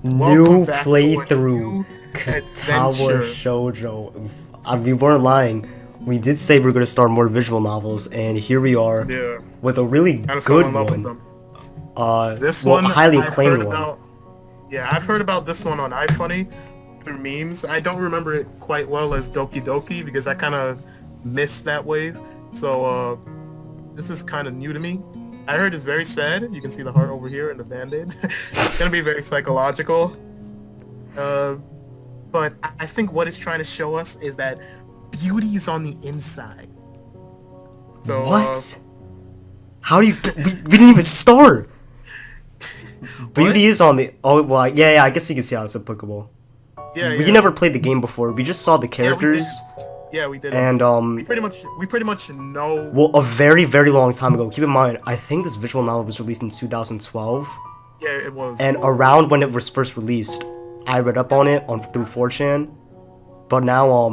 New back to a playthrough. new Katawa adventure. Shoujo. We weren't lying. We did say we were gonna start more visual novels, and here we are Yeah, with a really kind of fell good in love with one. them. This Well, a one highly I've heard acclaimed one. about. Yeah, I've heard about this one on iFunny through memes. I don't remember it quite well as Doki Doki because I kind of missed that wave. So this is kind of new to me. I heard it's very sad. You can see the heart over here and the band-aid. It's gonna be very psychological. But I think what it's trying to show us is that beauty is on the inside. So, What? How do you? We didn't even start. Beauty is on the. Oh well, yeah. I guess you can see how it's applicable. Yeah, We never played the game before. We just saw the characters. Yeah, we did. And we pretty much know. Well, a very very long time ago. Keep in mind, I think this visual novel was released in 2012. Yeah, it was. And around when it was first released, I read up on it through 4chan. But now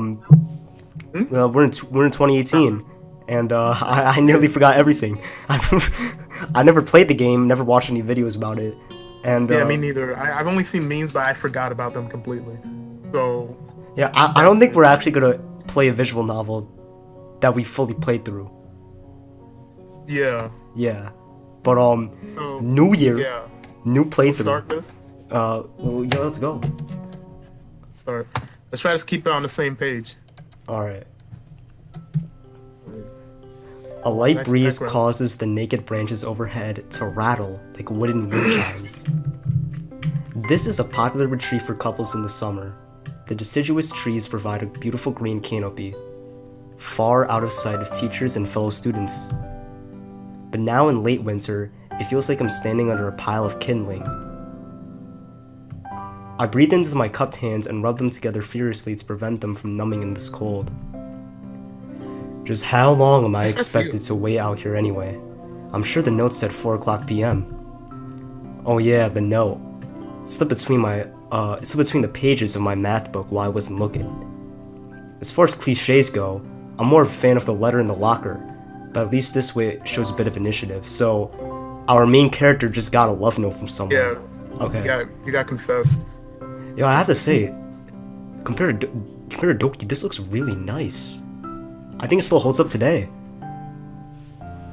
we're in 2018, and I nearly forgot everything. I never played the game, never watched any videos about it. And yeah, me neither. I've only seen memes, but I forgot about them completely. So yeah, I don't think we're actually gonna play a visual novel that we fully played through. Yeah. Yeah, but So, new year, yeah. new playthrough. Let's start this. Well, yeah, let's go. Start. Let's try to keep it on the same page. All right. A light Nice breeze background. causes the naked branches overhead to rattle like wooden wind chimes. This is a popular retreat for couples in the summer. The deciduous trees provide a beautiful green canopy, far out of sight of teachers and fellow students. But now in late winter, it feels like I'm standing under a pile of kindling. I breathe into my cupped hands and rub them together furiously to prevent them from numbing in this cold. Just how long am I expected to wait out here anyway? I'm sure the note said 4 o'clock p.m. Oh yeah, the note. It slipped between the pages of my math book while I wasn't looking. As far as cliches go, I'm more of a fan of the letter in the locker, but at least this way it shows a bit of initiative. So, our main character just got a love note from someone. Yeah. Okay. You got confessed. Yo, I have to say, compared to Doki, this looks really nice. I think it still holds up today.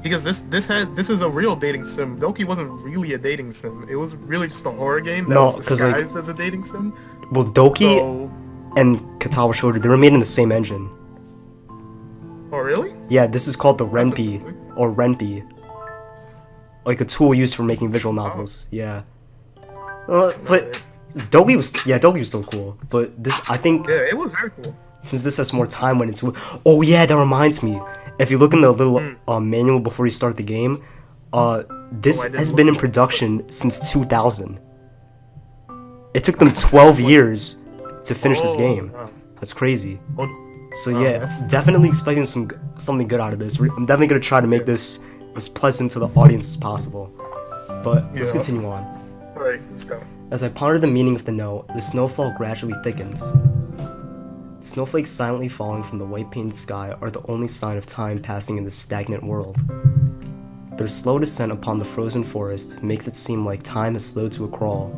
Because this is a real dating sim. Doki wasn't really a dating sim. It was really just a horror game that was disguised as a dating sim. Well, Doki and Katawa Shoujo, they were made in the same engine. Oh, really? Yeah, this is called the Renpi, or Renpi. Like a tool used for making visual novels. Yeah. But Doki was still cool. But this, I think... Yeah, it was very cool. Since this has more time went into it. Oh yeah, that reminds me. If you look in the little manual before you start the game, this has been in production since 2000. It took them 12 years to finish this game. That's crazy. So yeah, definitely expecting something good out of this. I'm definitely gonna try to make this as pleasant to the audience as possible. But let's continue on. Alright, let's go. As I ponder the meaning of the note, the snowfall gradually thickens. Snowflakes silently falling from the white-painted sky are the only sign of time passing in this stagnant world. Their slow descent upon the frozen forest makes it seem like time has slowed to a crawl.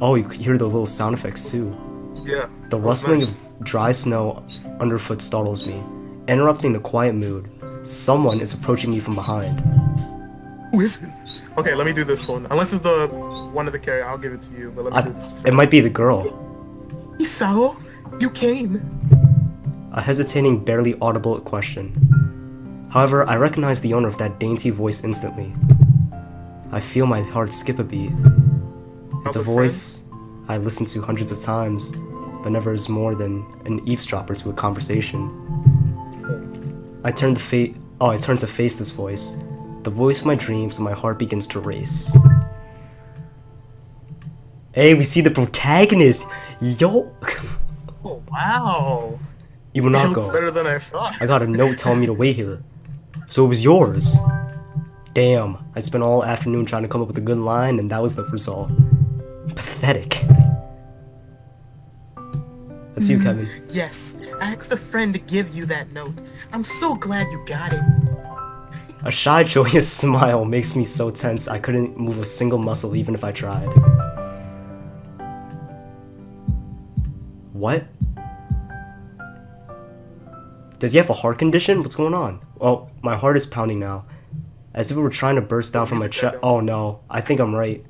Oh, you can hear the little sound effects too. Yeah. The rustling of dry snow underfoot startles me, interrupting the quiet mood. Someone is approaching me from behind. Who is it? Okay, let me do this one. Unless it's the one of the carrier, I'll give it to you. But let me do this. It might be the girl. Hisao, you came. A hesitating, barely audible question. However, I recognize the owner of that dainty voice instantly. I feel my heart skip a beat. It's a voice I listened to hundreds of times, but never as more than an eavesdropper to a conversation. I turn to face this voice. The voice of my dreams, and my heart begins to race. Hey, we see the protagonist! Yo! Oh, wow! You will not go. Better than I thought. I got a note telling me to wait here. So it was yours. Damn, I spent all afternoon trying to come up with a good line, and that was the result. Pathetic. That's you, Kevin. Yes, I asked a friend to give you that note. I'm so glad you got it. A shy, joyous smile makes me so tense I couldn't move a single muscle even if I tried. What? Does he have a heart condition? What's going on? Oh, my heart is pounding now. As if it were trying to burst out from my chest. Oh no, I think I'm right.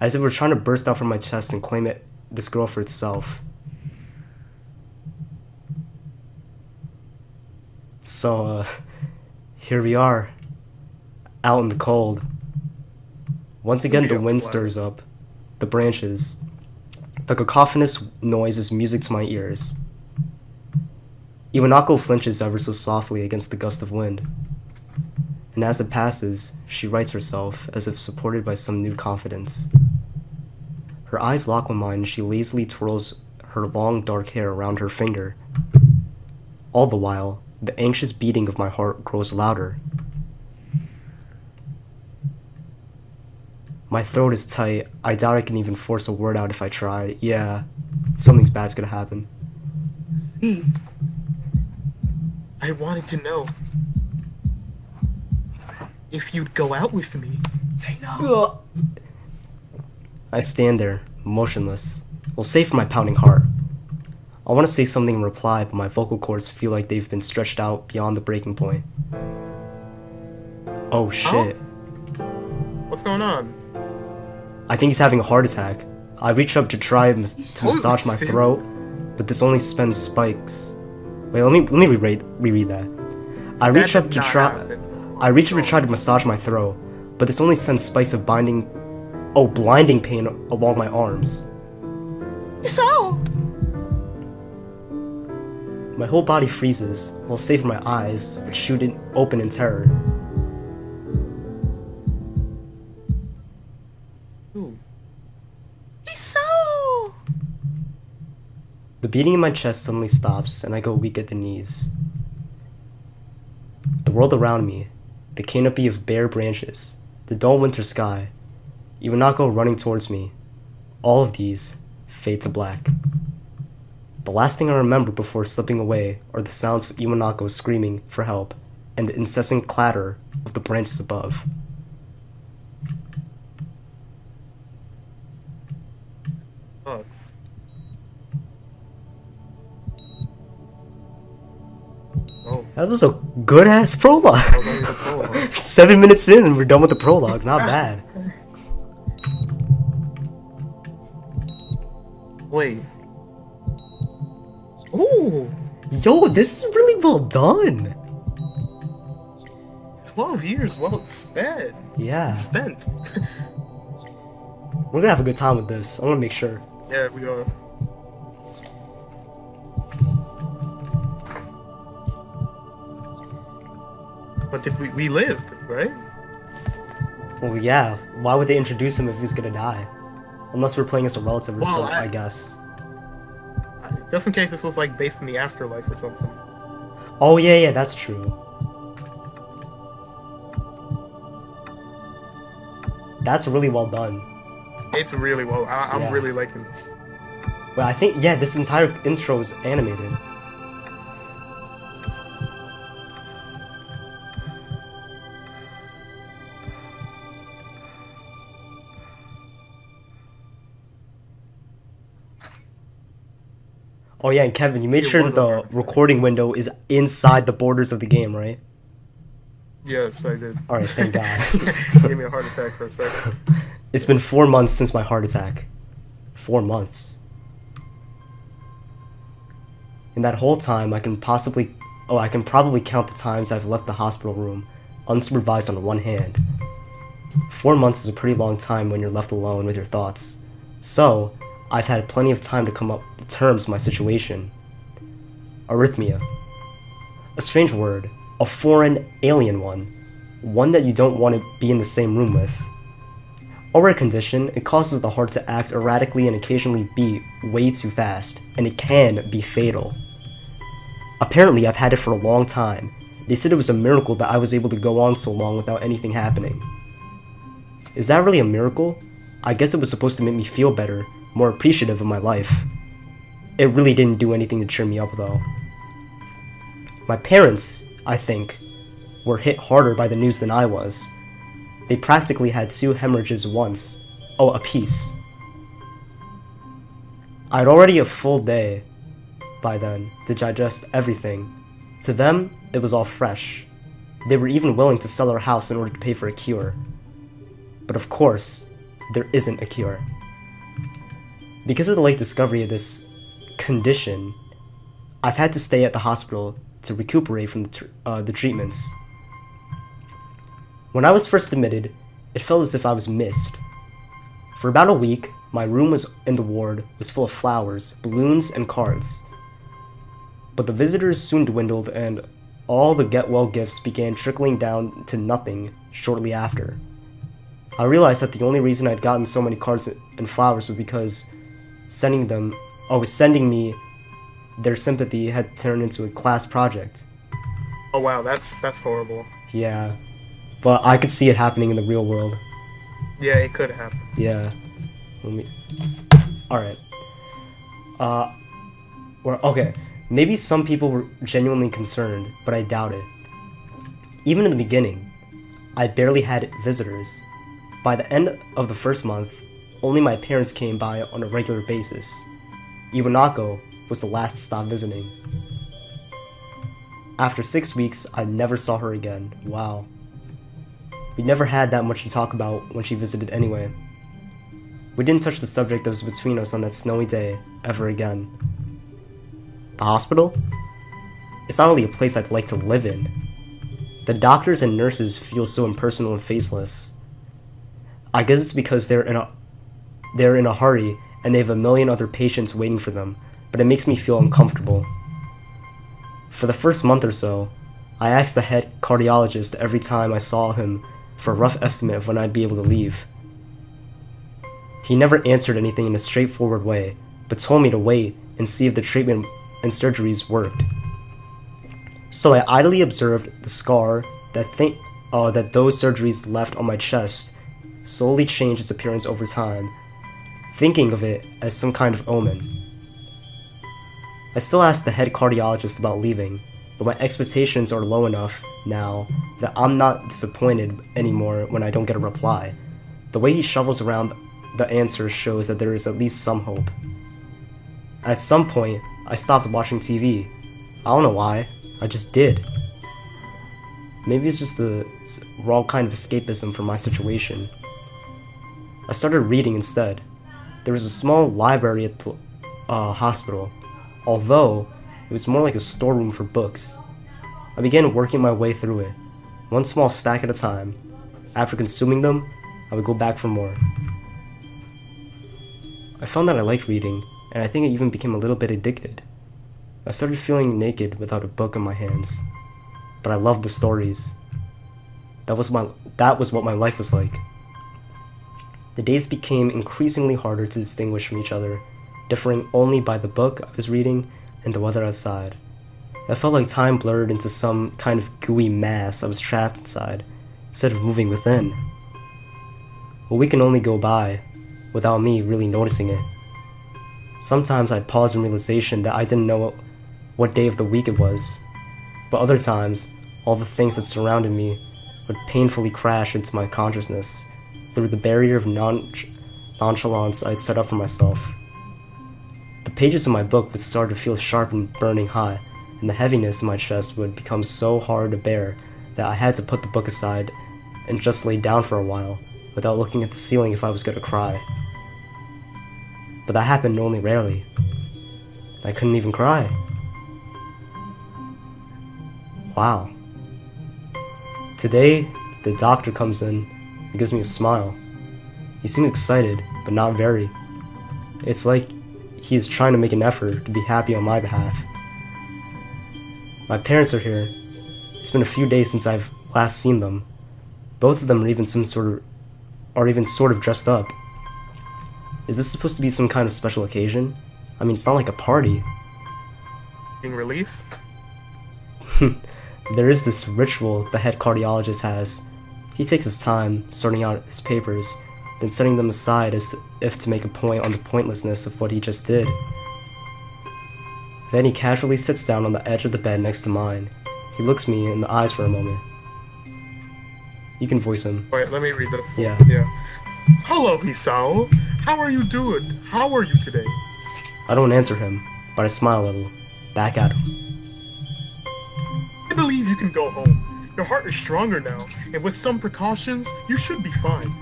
As if it were trying to burst out from my chest and claim this girl for itself. So, here we are. Out in the cold. Once again, the wind stirs up the branches. The cacophonous noise is music to my ears. Iwanako flinches ever so softly against the gust of wind. And as it passes, she rights herself as if supported by some new confidence. Her eyes lock with mine and she lazily twirls her long dark hair around her finger. All the while, the anxious beating of my heart grows louder. My throat is tight. I doubt I can even force a word out if I try. Yeah, something's bad's gonna happen. See, I wanted to know if you'd go out with me. Say no. I stand there, motionless. Well, save for my pounding heart. I want to say something in reply, but my vocal cords feel like they've been stretched out beyond the breaking point. Oh shit. What's going on? I think he's having a heart attack. I reach up to try to massage my throat, but this only spends spikes. Wait, let me reread that. I reach up to try to massage my throat, but this only sends spikes of blinding pain along my arms. So, my whole body freezes, while save for my eyes, which shoot open in terror. so. The beating in my chest suddenly stops, and I go weak at the knees. The world around me, the canopy of bare branches, the dull winter sky, Iwanako running towards me, all of these fade to black. The last thing I remember before slipping away are the sounds of Iwanako screaming for help and the incessant clatter of the branches above. Bugs. Oh. That was a good-ass prologue. 7 minutes in and we're done with the prologue. Not bad. Wait. Ooh. Yo, this is really well done. 12 years well spent. Yeah. Spent. We're gonna have a good time with this. I wanna make sure. Yeah, we are. But we lived, right? Well, yeah. Why would they introduce him if he's gonna die? Unless we're playing as a relative or Well, something, I guess. Just in case this was like based in the afterlife or something. Oh, yeah, that's true. That's really well done. It's really well. I'm Yeah. really liking this. But I think, yeah, this entire intro is animated. Oh yeah, and Kevin, you made sure that the recording window is inside the borders of the game, right? Yes, I did. Alright, thank God. Gave me a heart attack for a second. It's been 4 months since my heart attack. 4 months. In that whole time, I can probably count the times I've left the hospital room, unsupervised on one hand. 4 months is a pretty long time when you're left alone with your thoughts. So, I've had plenty of time to come up to terms with my situation. Arrhythmia. A strange word. A foreign, alien one that you don't want to be in the same room with. A rare condition, it causes the heart to act erratically and occasionally beat way too fast, and it can be fatal. Apparently, I've had it for a long time. They said it was a miracle that I was able to go on so long without anything happening. Is that really a miracle? I guess it was supposed to make me feel better, more appreciative of my life. It really didn't do anything to cheer me up though. My parents, I think, were hit harder by the news than I was. They practically had 2 hemorrhages once. Oh, a piece. I had already a full day by then to digest everything. To them, it was all fresh. They were even willing to sell our house in order to pay for a cure. But of course, there isn't a cure. Because of the late discovery of this condition, I've had to stay at the hospital to recuperate from the treatments. When I was first admitted, it felt as if I was missed. For about a week, my room in the ward was full of flowers, balloons, and cards. But the visitors soon dwindled and all the get-well gifts began trickling down to nothing shortly after. I realized that the only reason I'd gotten so many cards and flowers was because sending me their sympathy had turned into a class project. Oh wow, that's horrible. Yeah, but I could see it happening in the real world. Yeah, it could happen. Yeah. Alright. Okay. Maybe some people were genuinely concerned, but I doubt it. Even in the beginning, I barely had visitors. By the end of the first month, only my parents came by on a regular basis. Iwanako was the last to stop visiting. After 6 weeks, I never saw her again. Wow. We never had that much to talk about when she visited anyway. We didn't touch the subject that was between us on that snowy day ever again. The hospital? It's not really a place I'd like to live in. The doctors and nurses feel so impersonal and faceless. I guess it's because they're in a hurry and they have a million other patients waiting for them, but it makes me feel uncomfortable. For the first month or so, I asked the head cardiologist every time I saw him for a rough estimate of when I'd be able to leave. He never answered anything in a straightforward way, but told me to wait and see if the treatment and surgeries worked. So I idly observed the scar that those surgeries left on my chest slowly change its appearance over time, thinking of it as some kind of omen. I still ask the head cardiologist about leaving, but my expectations are low enough now that I'm not disappointed anymore when I don't get a reply. The way he shovels around the answers shows that there is at least some hope. At some point, I stopped watching TV. I don't know why, I just did. Maybe it's just the wrong kind of escapism from my situation. I started reading instead. There was a small library at the hospital, although it was more like a storeroom for books. I began working my way through it, one small stack at a time. After consuming them, I would go back for more. I found that I liked reading, and I think I even became a little bit addicted. I started feeling naked without a book in my hands, but I loved the stories. That was what my life was like. The days became increasingly harder to distinguish from each other, differing only by the book I was reading and the weather outside. I felt like time blurred into some kind of gooey mass I was trapped inside, instead of moving within. A week can only go by without me really noticing it. Sometimes I'd pause in realization that I didn't know what day of the week it was, but other times, all the things that surrounded me would painfully crash into my consciousness through the barrier of nonchalance I'd set up for myself. The pages of my book would start to feel sharp and burning hot, and the heaviness in my chest would become so hard to bear that I had to put the book aside and just lay down for a while without looking at the ceiling if I was going to cry. But that happened only rarely. I couldn't even cry. Wow. Today, the doctor comes in and gives me a smile. He seems excited, but not very. It's like he is trying to make an effort to be happy on my behalf. My parents are here. It's been a few days since I've last seen them. Both of them are even sort of dressed up. Is this supposed to be some kind of special occasion? I mean, it's not like a party. Being released? There is this ritual the head cardiologist has. He takes his time sorting out his papers, then setting them aside as if to make a point on the pointlessness of what he just did. Then he casually sits down on the edge of the bed next to mine. He looks me in the eyes for a moment, You can voice him. Wait, let me read this. Yeah. Hello, Hisao. How are you doing? How are you today? I don't answer him, but I smile a little. Back at him. I believe you can go home. Your heart is stronger now, and with some precautions, you should be fine.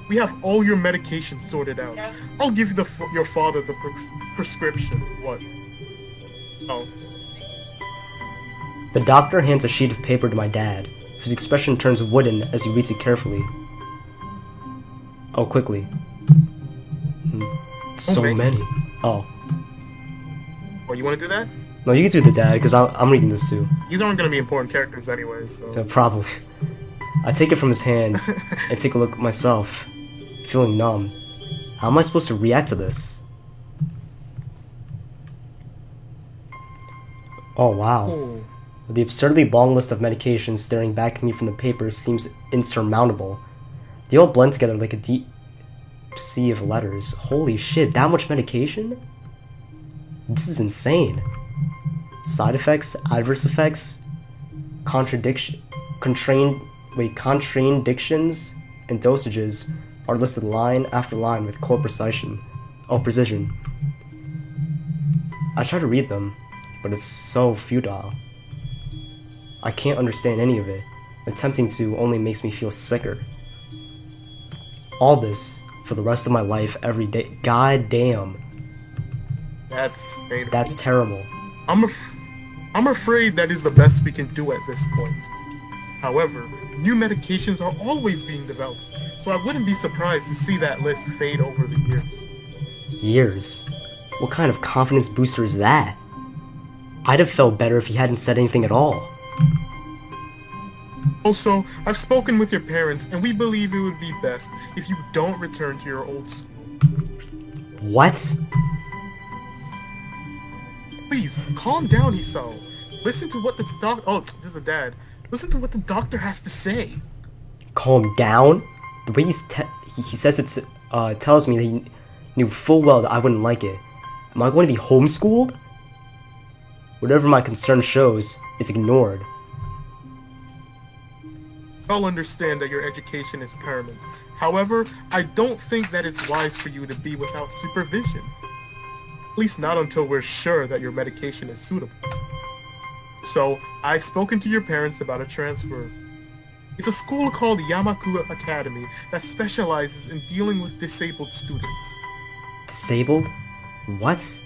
We have all your medications sorted out. I'll give you your father the prescription. What? Oh. The doctor hands a sheet of paper to my dad, whose expression turns wooden as he reads it carefully. Oh, quickly. So many. Oh. Oh, you want to do that? No, you can do the dad, because I'm reading this too. These aren't going to be important characters anyway, so... Yeah, probably. I take it from his hand and take a look myself, feeling numb. How am I supposed to react to this? Oh, wow. Oh. The absurdly long list of medications staring back at me from the paper seems insurmountable. They all blend together like a deep sea of letters. Holy shit, that much medication? This is insane. Side effects, adverse effects, contradictions, and dosages are listed line after line with core precision. I try to read them, but it's so futile. I can't understand any of it. Attempting to only makes me feel sicker. All this for the rest of my life every day. God damn. That's painful. That's terrible. I'm afraid that is the best we can do at this point. However, new medications are always being developed, so I wouldn't be surprised to see that list fade over the years. Years? What kind of confidence booster is that? I'd have felt better if he hadn't said anything at all. Also, I've spoken with your parents, and we believe it would be best if you don't return to your old school. What? Please, calm down, Hisao. Listen to what the Oh, this is the dad. Listen to what the doctor has to say. Calm down? The way he says it tells me that he knew full well that I wouldn't like it. Am I going to be homeschooled? Whatever my concern shows, it's ignored. I'll understand that your education is paramount. However, I don't think that it's wise for you to be without supervision. At least not until we're sure that your medication is suitable. So, I've spoken to your parents about a transfer. It's a school called Yamaku Academy that specializes in dealing with disabled students. Disabled? What?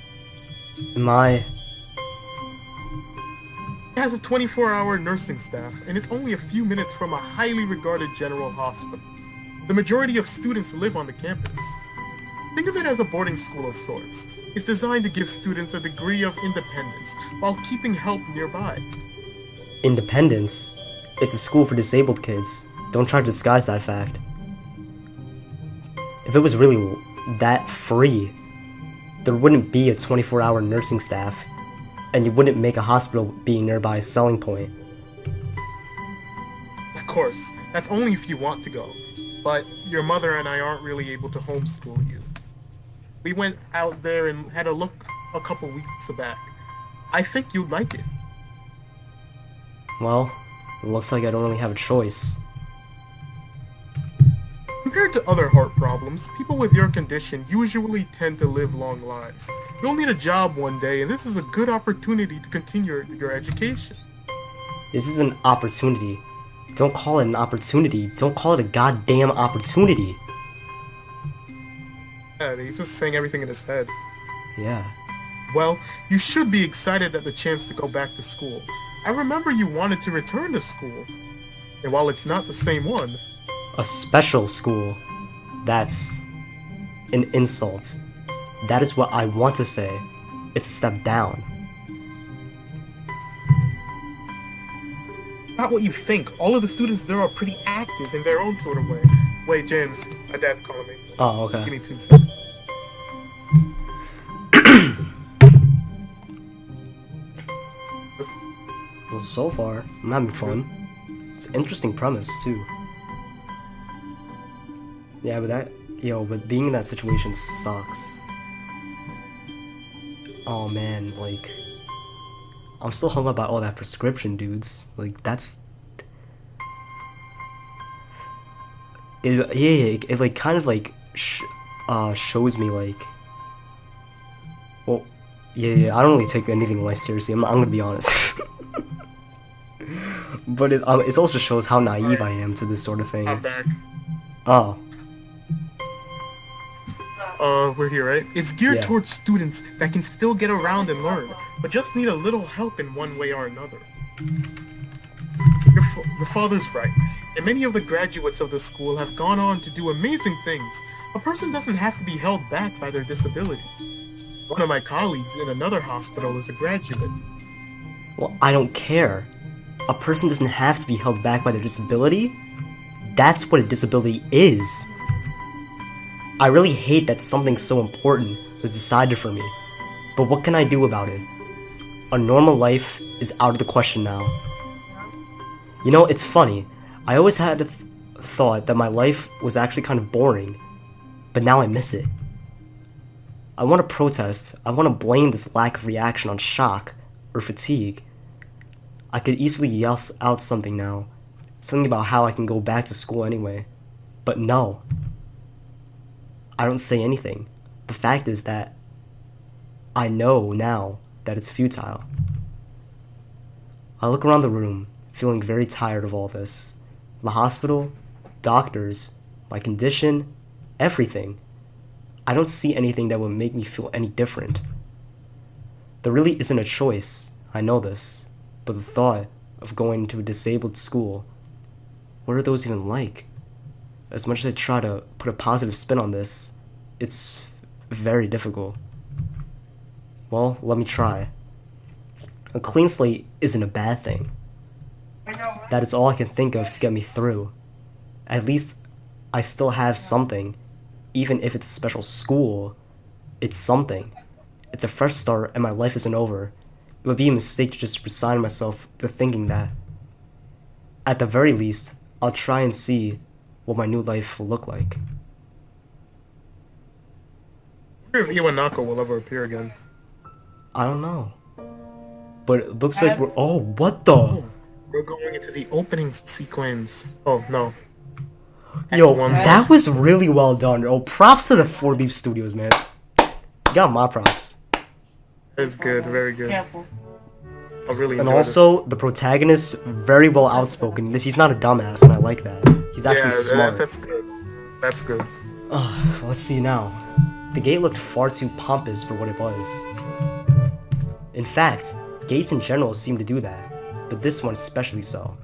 Am I... It has a 24-hour nursing staff, and it's only a few minutes from a highly regarded general hospital. The majority of students live on the campus. Think of it as a boarding school of sorts. It's designed to give students a degree of independence while keeping help nearby. Independence? It's a school for disabled kids. Don't try to disguise that fact. If it was really that free, there wouldn't be a 24-hour nursing staff, and you wouldn't make a hospital being nearby a selling point. Of course, that's only if you want to go. But your mother and I aren't really able to homeschool you. We went out there and had a look a couple weeks back. I think you'd like it. Well, it looks like I don't really have a choice. Compared to other heart problems, people with your condition usually tend to live long lives. You'll need a job one day, and this is a good opportunity to continue your education. This is an opportunity. Don't call it an opportunity. Don't call it a goddamn opportunity. Yeah, he's just saying everything in his head. Yeah. Well, you should be excited at the chance to go back to school. I remember you wanted to return to school. And while it's not the same one... A special school. That's an insult. That is what I want to say. It's a step down. Not what you think. All of the students there are pretty active in their own sort of way. Wait, James, my dad's calling me. Oh, okay. Give me 2 seconds. Well, so far, I'm having fun. It's an interesting premise, too. Yeah, but being in that situation sucks. Oh man, like, I'm still hung up by all that prescription, dudes. Like, that's... it like kind of like shows me like, well, yeah, I don't really take anything in life seriously. I'm gonna be honest. But it also shows how naive I am to this sort of thing. I'm back. Oh. We're here, right? It's geared Yeah. towards students that can still get around and learn, but just need a little help in one way or another. Your father's right, and many of the graduates of the school have gone on to do amazing things. A person doesn't have to be held back by their disability. One of my colleagues in another hospital is a graduate. Well, I don't care. A person doesn't have to be held back by their disability. That's what a disability is. I really hate that something so important was decided for me. But what can I do about it? A normal life is out of the question now. You know, it's funny. I always had a thought that my life was actually kind of boring. But now I miss it. I want to protest. I want to blame this lack of reaction on shock or fatigue. I could easily yell out something now. Something about how I can go back to school anyway. But no. I don't say anything. The fact is that I know now that it's futile. I look around the room, feeling very tired of all this. The hospital, doctors, my condition, everything. I don't see anything that would make me feel any different. There really isn't a choice, I know this, but the thought of going to a disabled school, what are those even like? As much as I try to put a positive spin on this, it's very difficult. Well, let me try. A clean slate isn't a bad thing. That is all I can think of to get me through. At least I still have something. Even if it's a special school, it's something. It's a fresh start and my life isn't over. It would be a mistake to just resign myself to thinking that. At the very least, I'll try and see what my new life will look like. I wonder if you and Hanako will ever appear again. I don't know. But it looks like we're... Oh, what the? We're going into the opening sequence. Oh, no. Yo, One. that was really well done. Oh, props to the 4 Leaf Studios, man. You got my props. It's good, very good. Careful. I really And enjoyed also, the protagonist, very well outspoken. He's not a dumbass, and I like that. He's actually smart. That's good. That's good. Let's see now. The gate looked far too pompous for what it was. In fact, gates in general seem to do that, but this one especially so.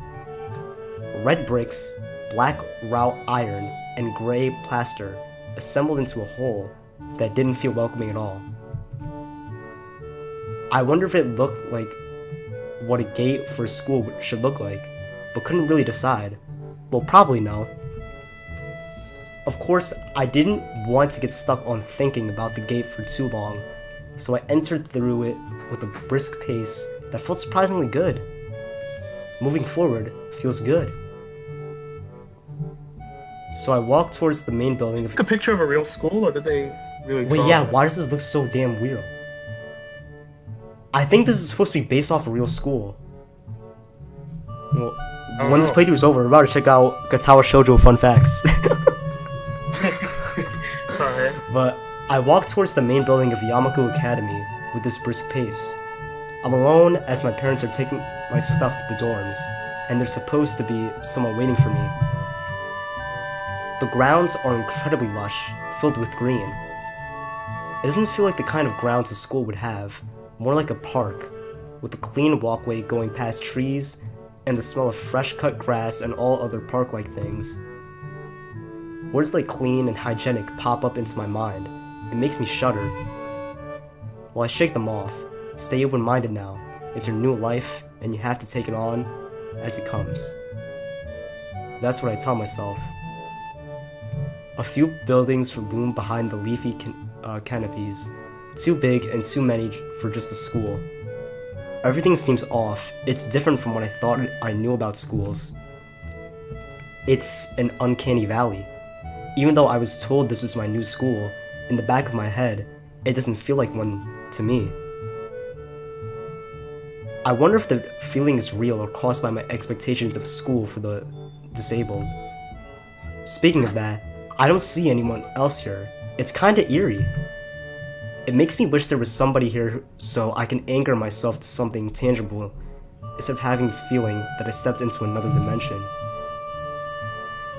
Red bricks, black wrought iron, and gray plaster assembled into a whole that didn't feel welcoming at all. I wonder if it looked like what a gate for a school should look like, but couldn't really decide. Well, probably no. Of course, I didn't want to get stuck on thinking about the gate for too long, so I entered through it with a brisk pace that felt surprisingly good. Moving forward feels good. So I walked towards the main building of... Take a picture of a real school, or did they really Wait, draw yeah, it? why does this look so damn weird? I think this is supposed to be based off a real school. Well, don't when this know. playthrough is over, we're about to check out Katawa Shoujo fun facts. Alright. But I walked towards the main building of Yamaku Academy with this brisk pace. I'm alone as my parents are taking my stuff to the dorms, and there's supposed to be someone waiting for me. The grounds are incredibly lush, filled with green. It doesn't feel like the kind of grounds a school would have, more like a park, with a clean walkway going past trees, and the smell of fresh cut grass and all other park-like things. Words like clean and hygienic pop up into my mind. It makes me shudder. Well, I shake them off. Stay open-minded now. It's your new life, and you have to take it on as it comes. That's what I tell myself. A few buildings loom behind the leafy canopies, too big and too many for just a school. Everything seems off. It's different from what I thought I knew about schools. It's an uncanny valley. Even though I was told this was my new school, in the back of my head, it doesn't feel like one to me. I wonder if the feeling is real or caused by my expectations of school for the disabled. Speaking of that, I don't see anyone else here. It's kinda eerie. It makes me wish there was somebody here so I can anchor myself to something tangible instead of having this feeling that I stepped into another dimension.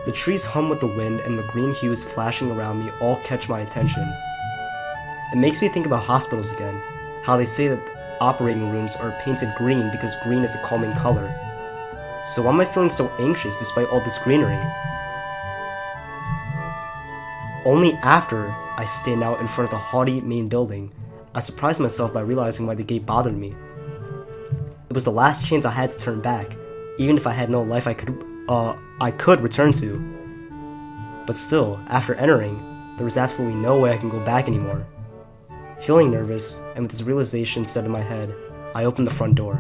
The trees hum with the wind and the green hues flashing around me all catch my attention. It makes me think about hospitals again, how they say that operating rooms are painted green because green is a calming color. So why am I feeling so anxious despite all this greenery? Only after I stand out in front of the haughty main building, I surprise myself by realizing why the gate bothered me. It was the last chance I had to turn back, even if I had no life I could return to. But still, after entering, there was absolutely no way I can go back anymore. Feeling nervous, and with this realization set in my head, I opened the front door.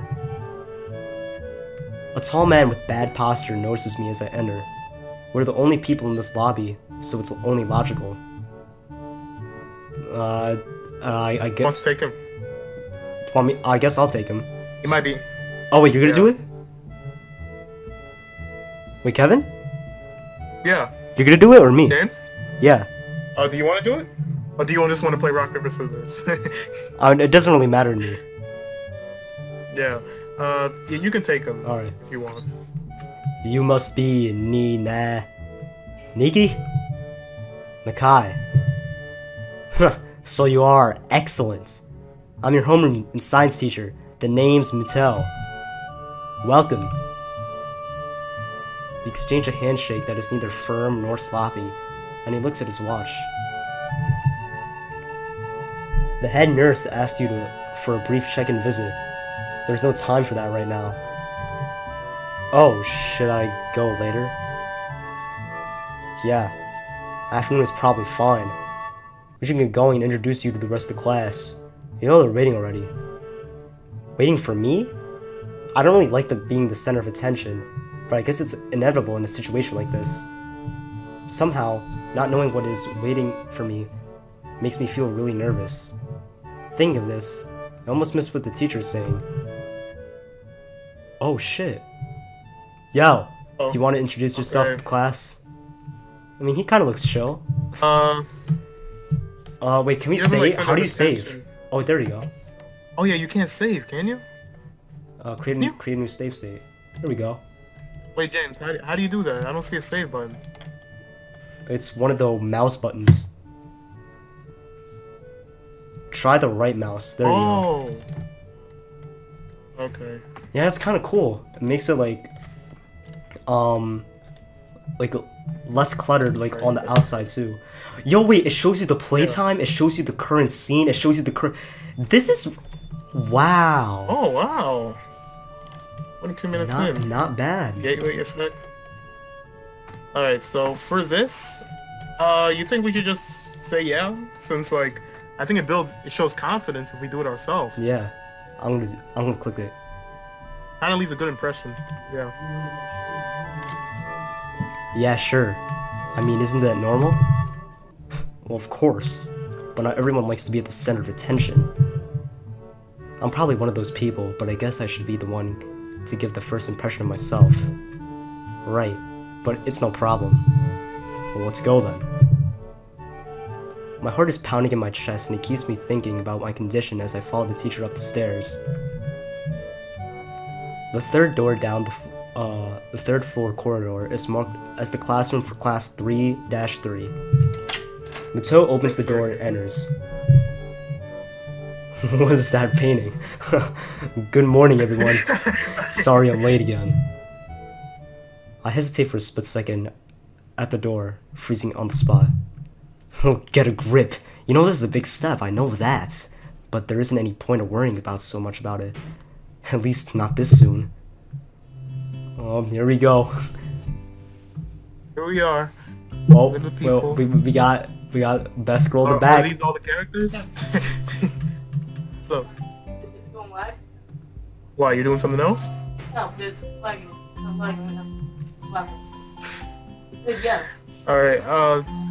A tall man with bad posture notices me as I enter. We're the only people in this lobby, so it's only logical. I guess. Wants to take him. Want me? I guess I'll take him. He might be. Oh wait, you're gonna do it? Wait, Kevin? Yeah. You're gonna do it or me? James? Yeah. Do you want to do it? Or do you just want to play rock, paper, scissors? It doesn't really matter to me. Yeah. Yeah, you can take him. Alright. If you want. You must be Niki? Nakai. Huh, so you are. Excellent. I'm your homeroom and science teacher. The name's Mattel. Welcome. We exchange a handshake that is neither firm nor sloppy, and he looks at his watch. The head nurse asked you for a brief check-in visit. There's no time for that right now. Oh, should I go later? Yeah. Afternoon is probably fine. We should get going and introduce you to the rest of the class. You know they're waiting already. Waiting for me? I don't really like being the center of attention, but I guess it's inevitable in a situation like this. Somehow, not knowing what is waiting for me makes me feel really nervous. Thinking of this, I almost missed what the teacher's saying. Oh shit. Yo, do you want to introduce yourself to the class? I mean, he kind of looks chill. Wait, can we save? How do you save? Oh, there you go. Oh yeah, you can't save, can you? Create a new save state. There we go. Wait, James, how do you do that? I don't see a save button. It's one of the mouse buttons. Try the right mouse. There you go. Okay. Yeah, it's kind of cool. It makes it like less cluttered, like on the outside too. Yo, wait! It shows you the playtime. It shows you the current scene. It shows you the current. This is, wow. Oh wow. 22 minutes in. Not bad. Gateway effect. All right. So for this, you think we should just say yeah? Since like, I think it shows confidence if we do it ourselves. Yeah. I'm gonna click it. Kind of leaves a good impression. Yeah. Yeah, sure. I mean, isn't that normal? Well, of course. But not everyone likes to be at the center of attention. I'm probably one of those people, but I guess I should be the one to give the first impression of myself. Right. But it's no problem. Well, let's go then. My heart is pounding in my chest and it keeps me thinking about my condition as I follow the teacher up the stairs. The third door down the third floor corridor is marked as the classroom for class 3-3. Mateo opens the door and enters. What is that painting? Good morning, everyone. Sorry I'm late again. I hesitate for a split second at the door, freezing on the spot. Get a grip. You know this is a big step, I know that. But there isn't any point of worrying so much about it. At least not this soon. Oh, here we go. Here we are. Well, we got best girl in the back. Are these all the characters? Look. It's going what? Why, you're doing something else? No, it's flagging. I'm flagging. Yes. Alright,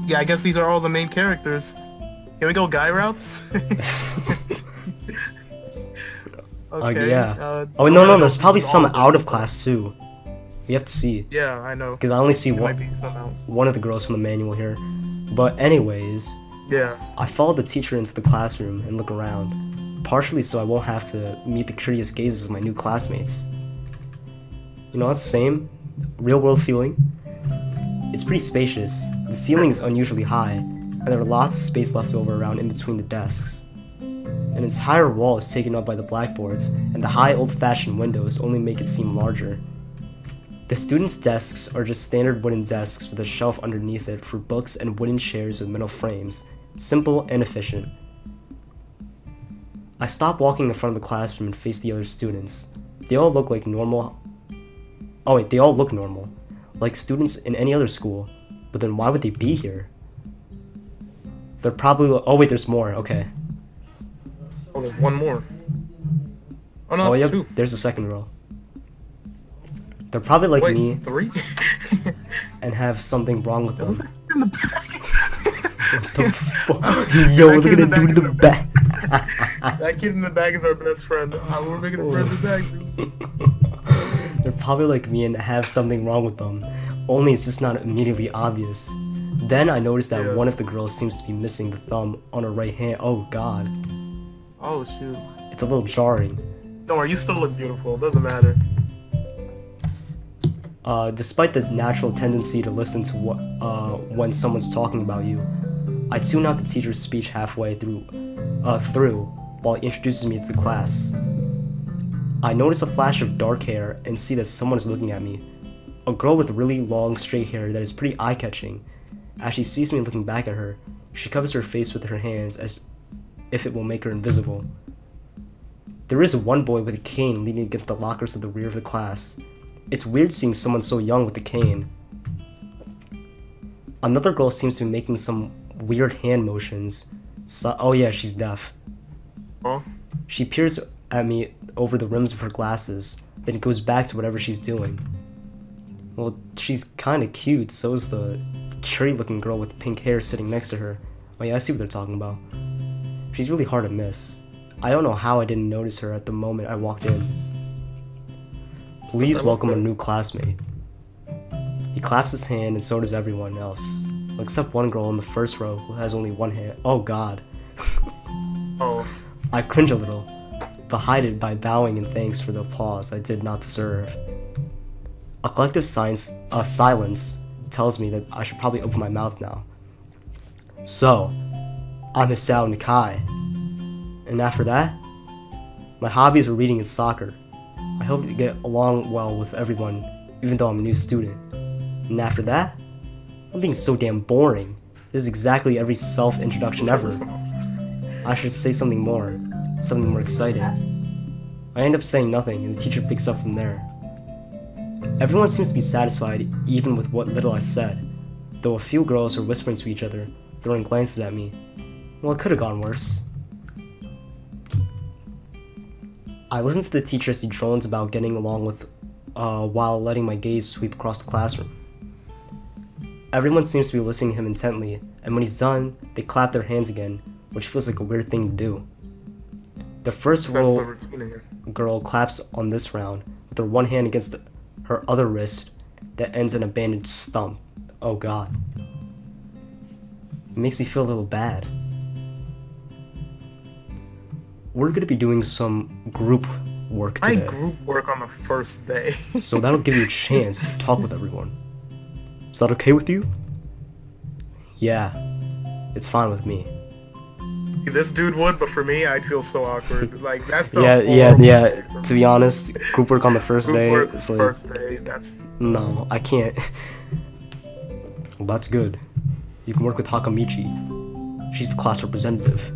yeah, I guess these are all the main characters. Can we go guy routes? Okay. Yeah. Oh no, there's probably some out of class too. We have to see. Yeah, I know. Because I only see It might be somehow. one of the girls from the manual here. But anyways, Yeah. I followed the teacher into the classroom and look around, partially so I won't have to meet the curious gazes of my new classmates. You know, it's the same real world feeling. It's pretty spacious. The ceiling is unusually high, and there are lots of space left over around in between the desks. An entire wall is taken up by the blackboards, and the high old-fashioned windows only make it seem larger. The students' desks are just standard wooden desks with a shelf underneath it for books and wooden chairs with metal frames. Simple and efficient. I stop walking in front of the classroom and face the other students. They all look like normal. Oh wait, they all look normal. Like students in any other school. But then why would they be here? They're probably. Oh wait, there's more. Okay. Oh, there's one more. Oh no, Oh yep, two. there's a second row. They're probably like Wait, me 3? and have something wrong with them. Was it in the back? What the fuck? Yo, look at that dude in the back. That kid in the back is our best friend. We're making a friend in the back, dude. They're probably like me and have something wrong with them. Only it's just not immediately obvious. Then I noticed that Yeah. one of the girls seems to be missing the thumb on her right hand. Oh god. Oh shoot. It's a little jarring. Don't worry, you still look beautiful. It doesn't matter. Despite the natural tendency to listen to when someone's talking about you, I tune out the teacher's speech halfway through while he introduces me to the class. I notice a flash of dark hair and see that someone is looking at me. A girl with really long straight hair that is pretty eye-catching. As she sees me looking back at her, she covers her face with her hands as if it will make her invisible. There is one boy with a cane leaning against the lockers at the rear of the class. It's weird seeing someone so young with a cane. Another girl seems to be making some weird hand motions. Oh yeah, she's deaf. Oh. She peers at me over the rims of her glasses, then goes back to whatever she's doing. Well, she's kinda cute, so is the cherry-looking girl with pink hair sitting next to her. Oh yeah, I see what they're talking about. She's really hard to miss. I don't know how I didn't notice her at the moment I walked in. Please welcome a new classmate. He claps his hand and so does everyone else, except one girl in the first row who has only one hand. Oh god. Oh. I cringe a little, but hide it by bowing in thanks for the applause I did not deserve. A collective silence tells me that I should probably open my mouth now. So, I'm Hisao Satou. And after that, my hobbies were reading and soccer. I hope to get along well with everyone, even though I'm a new student. And after that, I'm being so damn boring. This is exactly every self-introduction ever. I should say something more exciting. I end up saying nothing, and the teacher picks up from there. Everyone seems to be satisfied, even with what little I said, though a few girls are whispering to each other, throwing glances at me. Well, it could have gone worse. I listen to the teacher as he drones about getting along with, while letting my gaze sweep across the classroom. Everyone seems to be listening to him intently, and when he's done, they clap their hands again, which feels like a weird thing to do. The first row girl claps on this round, with her one hand against her other wrist that ends in a bandaged stump. Oh god. It makes me feel a little bad. We're gonna be doing some group work today. I group work on the first day. So that'll give you a chance to talk with everyone. Is that okay with you? Yeah, it's fine with me. This dude would, but for me, I'd feel so awkward. Like that's Yeah. To be honest, group work on the first Group day. work It's like, first day. That's no, I can't. Well, that's good. You can work with Hakamichi. She's the class representative.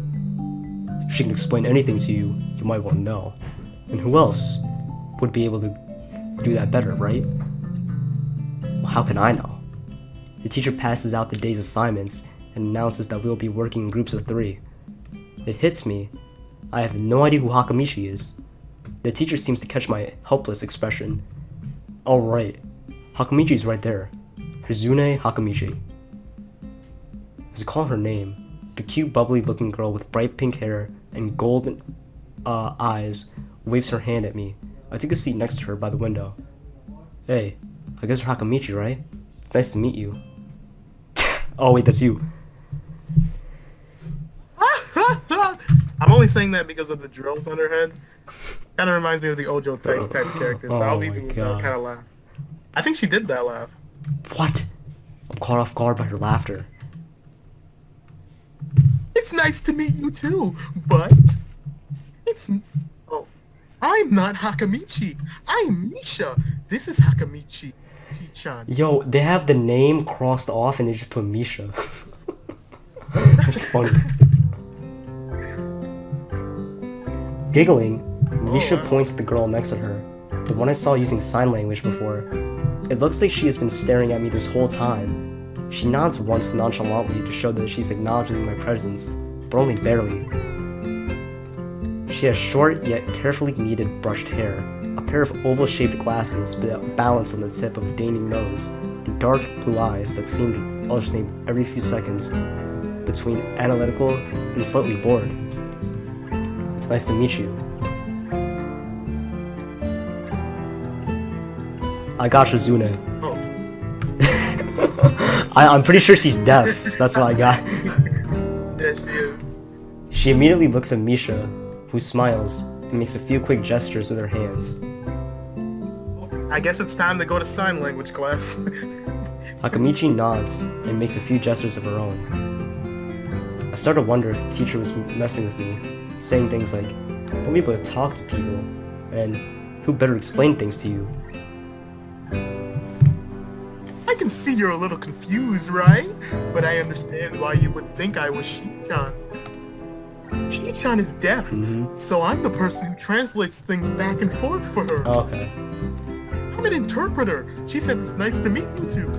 She can explain anything to you you might want to know. And who else would be able to do that better, right? Well, how can I know? The teacher passes out the day's assignments and announces that we will be working in groups of 3. It hits me. I have no idea who Hakamichi is. The teacher seems to catch my helpless expression. Oh right, Hakamichi's right there. Hizune Hakamichi. As I call her name, the cute bubbly looking girl with bright pink hair and golden eyes waves her hand at me. I take a seat next to her by the window. Hey, I guess you're Hakamichi, right? It's nice to meet you. Oh wait, that's you. I'm only saying that because of the drills on her head. Kind of reminds me of the Ojo type of character, so I'll be Oh my doing that God. kind of laugh. I think she did that laugh. What? I'm caught off guard by her laughter. It's nice to meet you too, but it's... Oh, I'm not Hakamichi. I'm Misha. This is Hakamichi. Chan. Yo, they have the name crossed off and they just put Misha. That's funny. Giggling, Misha points to the girl next to her, the one I saw using sign language before. It looks like she has been staring at me this whole time. She nods once nonchalantly to show that she's acknowledging my presence, but only barely. She has short yet carefully kneaded brushed hair, a pair of oval-shaped glasses balanced on the tip of a dainty nose, and dark blue eyes that seem to alternate every few seconds between analytical and slightly bored. It's nice to meet you. I got Shizune. Oh. I'm pretty sure she's deaf, so that's what I got. Yeah, she is. She immediately looks at Misha, who smiles and makes a few quick gestures with her hands. I guess it's time to go to sign language class. Hakamichi nods and makes a few gestures of her own. I start to wonder if the teacher was messing with me, saying things like, don't be able to talk to people, and who better explain things to you? I can see you're a little confused, right? But I understand why you would think I was Shi-chan. Shi-chan is deaf, so I'm the person who translates things back and forth for her. Okay. I'm an interpreter. She says it's nice to meet you two.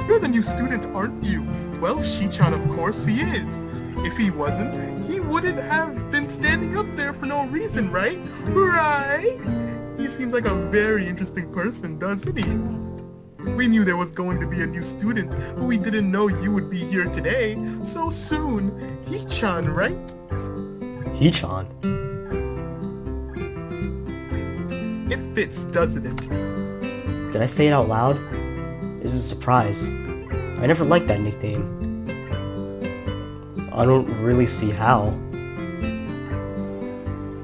You're the new student, aren't you? Well, Shi-chan, of course he is. If he wasn't, he wouldn't have been standing up there for no reason, right? Right? He seems like a very interesting person, doesn't he? We knew there was going to be a new student, but we didn't know you would be here today so soon. He-chan, right? He-chan? It fits, doesn't it? Did I say it out loud? This is a surprise. I never liked that nickname. I don't really see how.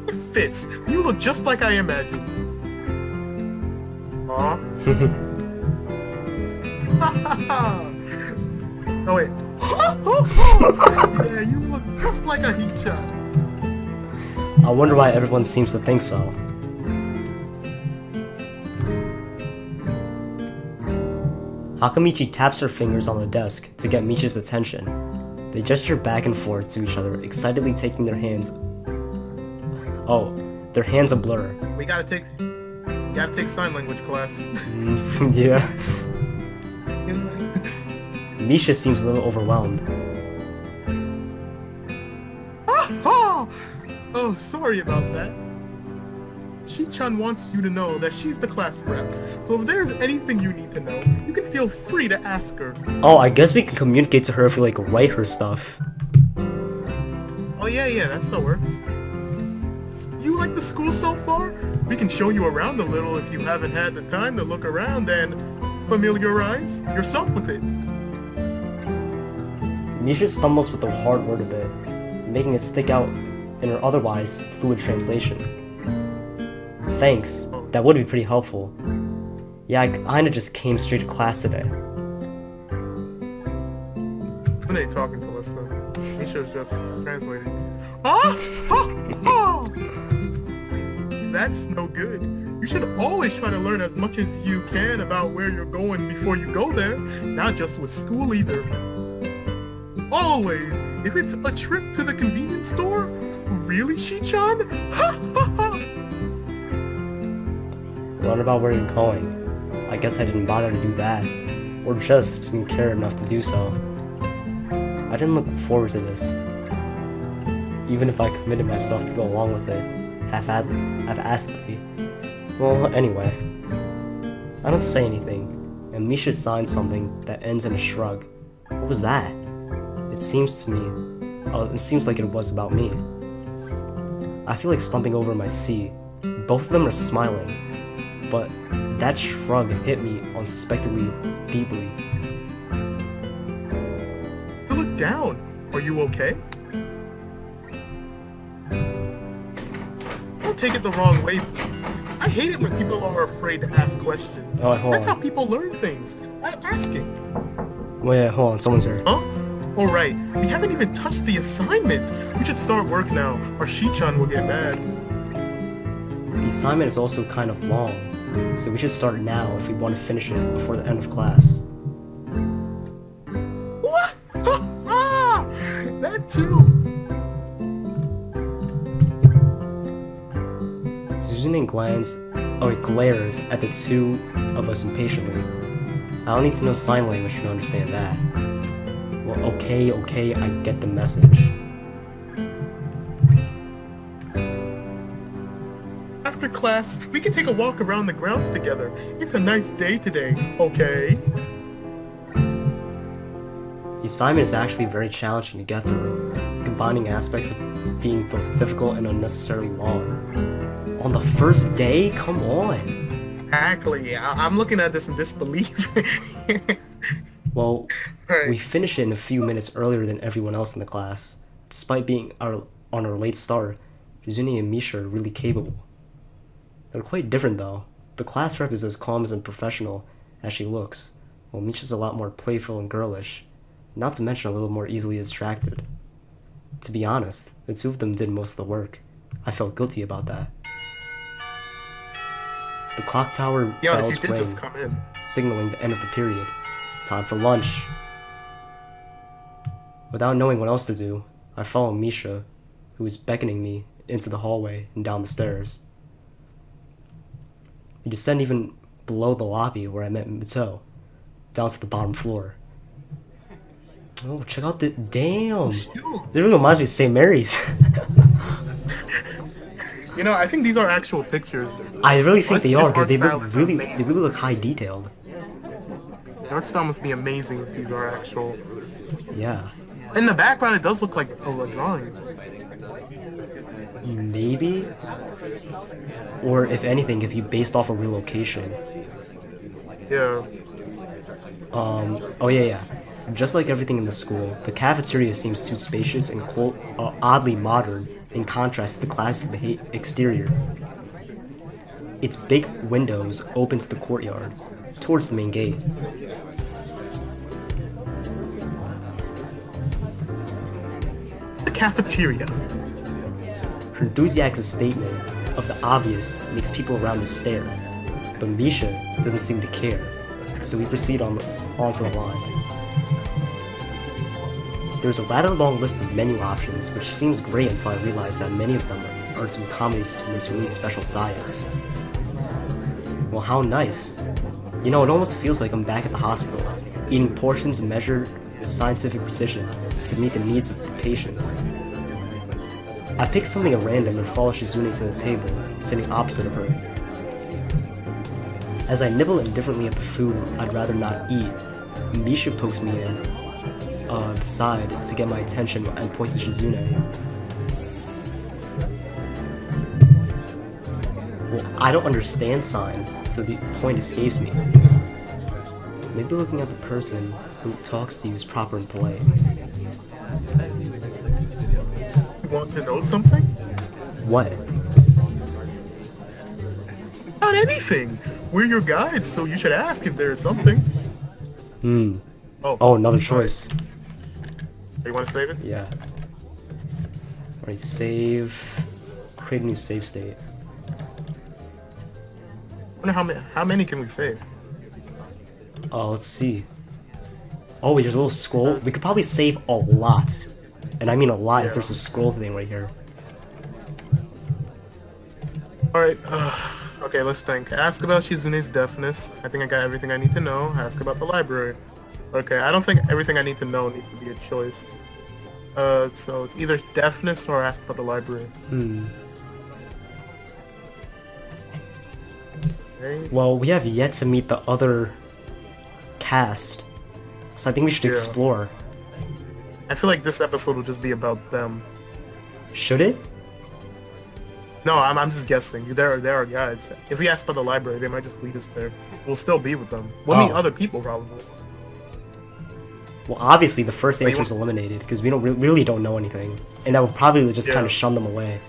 It fits. You look just like I imagined. Aw. Oh wait. Yeah, you look just like a He-chan. I wonder why everyone seems to think so. Hakamichi taps her fingers on the desk to get Misha's attention. They gesture back and forth to each other, excitedly taking their hands... Oh, their hands a blur. We gotta take sign language class. Yeah. Misha seems a little overwhelmed. Oh, sorry about that. Shi-chan wants you to know that she's the class rep, so if there's anything you need to know, you can feel free to ask her. Oh, I guess we can communicate to her if we, like, write her stuff. Oh yeah, that still works. You like the school so far? We can show you around a little if you haven't had the time to look around and familiarize yourself with it. Misha stumbles with the hard word a bit, making it stick out in her otherwise fluid translation. Thanks, that would be pretty helpful. Yeah, I kinda just came straight to class today. When they talking to us though, Misha's just translating. That's no good. You should always try to learn as much as you can about where you're going before you go there, not just with school either. Always! If it's a trip to the convenience store? Really, Shi-chan? Learn about where you're going. I guess I didn't bother to do that, or just didn't care enough to do so. I didn't look forward to this, even if I committed myself to go along with it, half-assedly. Well, anyway, I don't say anything, and Misha signs something that ends in a shrug. What was that? It seems like it was about me. I feel like stumping over my C Both of them are smiling, but that shrug hit me unsuspectingly deeply. You look down. Are you okay? Don't take it the wrong way, please. I hate it when people are afraid to ask questions. Oh, wait, hold That's on. how people learn things. By asking. Wait, hold on, someone's here. Huh? Alright, we haven't even touched the assignment. We should start work now, or Shi-chan will get mad. The assignment is also kind of long, so we should start now if we want to finish it before the end of class. What? Ah, that too. Suzune glares at the two of us impatiently. I don't need to know sign language to understand that. Well, okay, I get the message. After class, we can take a walk around the grounds together. It's a nice day today, okay? The assignment is actually very challenging to get through, combining aspects of being both difficult and unnecessarily long. On the first day? Come on! Exactly. I'm looking at this in disbelief. Well, Right. we finish it in a few minutes earlier than everyone else in the class. Despite being on our late start, Yuzune and Misha are really capable. They're quite different though. The class rep is as calm and professional as she looks, while Misha's a lot more playful and girlish, not to mention a little more easily distracted. To be honest, the two of them did most of the work. I felt guilty about that. The clock tower Yeah, bells you did rang, just come in. signaling the end of the period. Time for lunch. Without knowing what else to do, I followed Misha, who was beckoning me, into the hallway and down the stairs. We descend even below the lobby where I met Mito, down to the bottom floor. Oh, check out the... Damn! This really reminds me of St. Mary's. You know, I think these are actual pictures. I really think they This are, because art they style look is really, amazing. they really look high detailed. The art style must be amazing if these are actual. Yeah. In the background, it does look like a drawing. Maybe? Or if anything, if you based off a real location. Yeah. Oh yeah. Just like everything in the school, the cafeteria seems too spacious and oddly modern in contrast to the classic exterior. Its big windows open to the courtyard, towards the main gate. The cafeteria. Her enthusiastic statement of the obvious makes people around us stare, but Misha doesn't seem to care, so we proceed onto the line. There's a rather long list of menu options, which seems great until I realize that many of them are to accommodate students who need special diets. Well, how nice. You know, it almost feels like I'm back at the hospital, eating portions measured with scientific precision to meet the needs of the patients. I pick something at random and follow Shizune to the table, sitting opposite of her. As I nibble indifferently at the food I'd rather not eat, Misha pokes me in the side to get my attention and points to Shizune. Well, I don't understand sign, so the point escapes me. Maybe looking at the person who talks to you is proper and polite. You want to know something? What? Not anything. We're your guides, so you should ask if there is something. Oh, another choice. You want to save it? Yeah. Alright, save. Create a new save state. I wonder how many can we save? Let's see. Oh, wait, there's a little scroll. We could probably save a lot. And I mean a lot if there's a scroll thing right here. Alright, okay, let's think. Ask about Shizune's deafness. I think I got everything I need to know. Ask about the library. Okay, I don't think everything I need to know needs to be a choice. So it's either deafness or ask about the library. Okay. Well, we have yet to meet the other cast. So I think we should explore. I feel like this episode will just be about them. Should it? No, I'm just guessing. There are guides. If we ask about the library, they might just lead us there. We'll still be with them. We'll meet other people probably. Well, obviously the first answer is eliminated because we really don't know anything, and that would probably just kind of shun them away.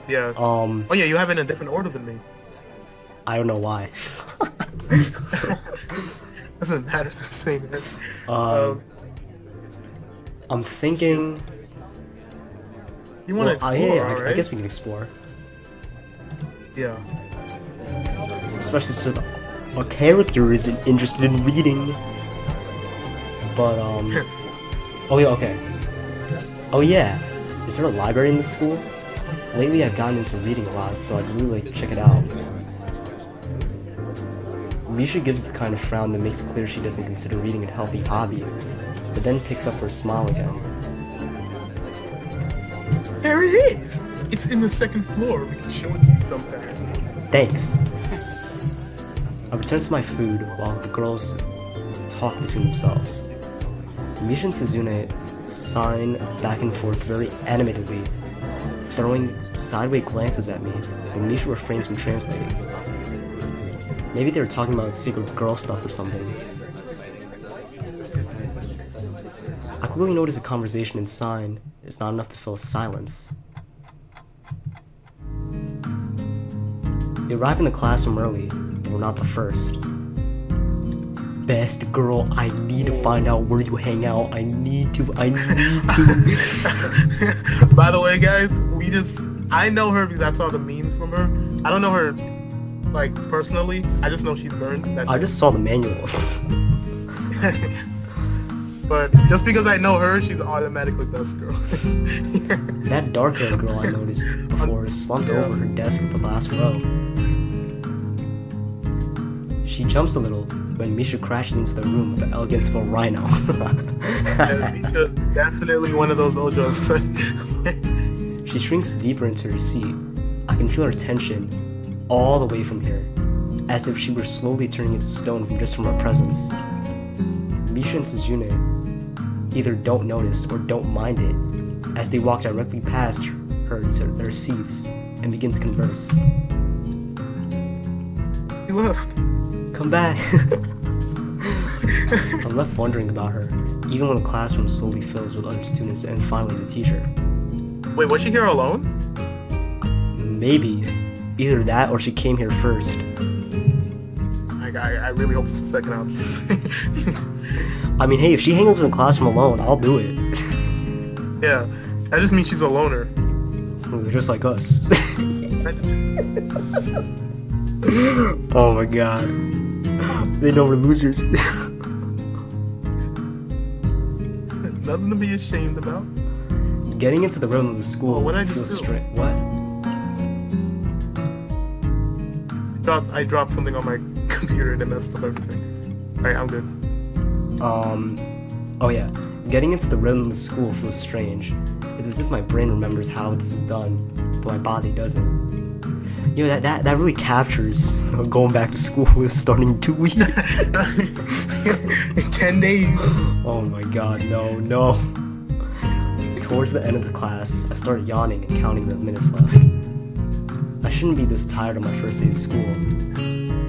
Yeah. Oh yeah, you have it in a different order than me. I don't know why. Doesn't matter. It's the same. I'm thinking. You want to explore, I guess we can explore. Yeah. Especially since our character isn't interested in reading. But oh yeah, okay. Oh yeah, is there a library in the school? Lately I've gotten into reading a lot, so I'd really like to check it out. Misha gives the kind of frown that makes it clear she doesn't consider reading a healthy hobby, but then picks up her smile again. There it is! It's in the second floor. We can show it to you sometime. Thanks. I return to my food while the girls talk between themselves. Misha and Suzune sign back and forth very animatedly, throwing sideways glances at me, but Misha refrains from translating. Maybe they were talking about secret girl stuff or something. I quickly notice a conversation in sign is not enough to fill silence. We arrive in the classroom early, but we're not the first. Best girl, I need to find out where you hang out. I need to. By the way, guys, I know her because I saw the memes from her. I don't know her, like, personally. I just know she's burned. I just saw the manual. But just because I know her, she's automatically best girl. That dark-haired girl I noticed before is slumped over her desk at the last row. She jumps a little when Misha crashes into the room with the elegance of a rhino. Misha's definitely one of those ojos. She shrinks deeper into her seat. I can feel her tension all the way from here, as if she were slowly turning into stone from her presence. Misha and Suzune either don't notice or don't mind it, as they walk directly past her to their seats and begin to converse. He left. Come back. I'm left wondering about her, even when the classroom slowly fills with other students and finally the teacher. Wait, was she here alone? Maybe. Either that or she came here first. I really hope it's the second option. I mean, hey, if she hangs in the classroom alone, I'll do it. Yeah, that just means she's a loner. Just like us. Oh my god. They know we're losers. Nothing to be ashamed about. Getting into the rhythm of the school feels strange. What? I dropped something on my computer and it messed up everything. Alright, I'm good. Oh yeah. Getting into the rhythm of the school feels strange. It's as if my brain remembers how this is done, but my body doesn't. You know, that really captures going back to school is starting in 2 weeks. 10 days. Oh my god, no. Towards the end of the class, I started yawning and counting the minutes left. I shouldn't be this tired on my first day of school.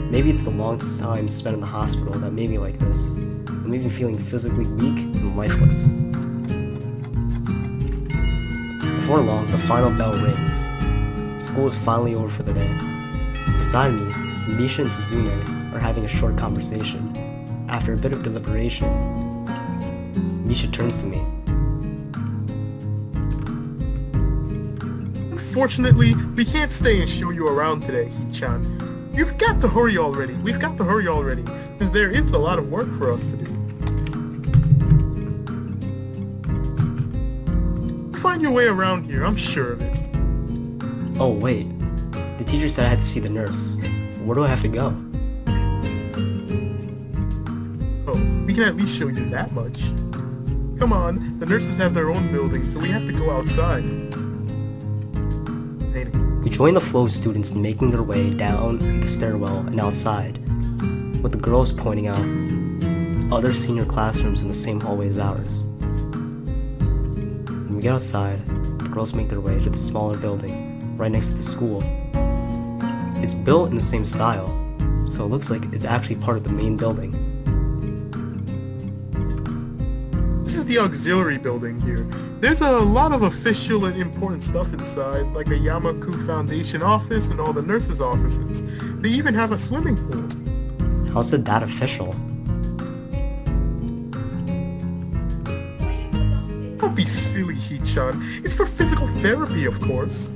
Maybe it's the long time spent in the hospital that made me like this. I'm even feeling physically weak and lifeless. Before long, the final bell rings. School is finally over for the day. Beside me, Misha and Suzune are having a short conversation. After a bit of deliberation, Misha turns to me. Unfortunately, we can't stay and show you around today, He-chan. You've got to hurry already. We've got to hurry already, because there is a lot of work for us to do. Find your way around here, I'm sure of it. Oh wait, the teacher said I had to see the nurse. Where do I have to go? Oh, we can at least show you that much. Come on, the nurses have their own building, so we have to go outside. We join the flow of students making their way down the stairwell and outside, with the girls pointing out other senior classrooms in the same hallway as ours. When we get outside, the girls make their way to the smaller building, right next to the school. It's built in the same style, so it looks like it's actually part of the main building. This is the auxiliary building here. There's a lot of official and important stuff inside, like the Yamaku Foundation office and all the nurses' offices. They even have a swimming pool. How's it that official? Don't be silly, Hee-chan. It's for physical therapy, of course.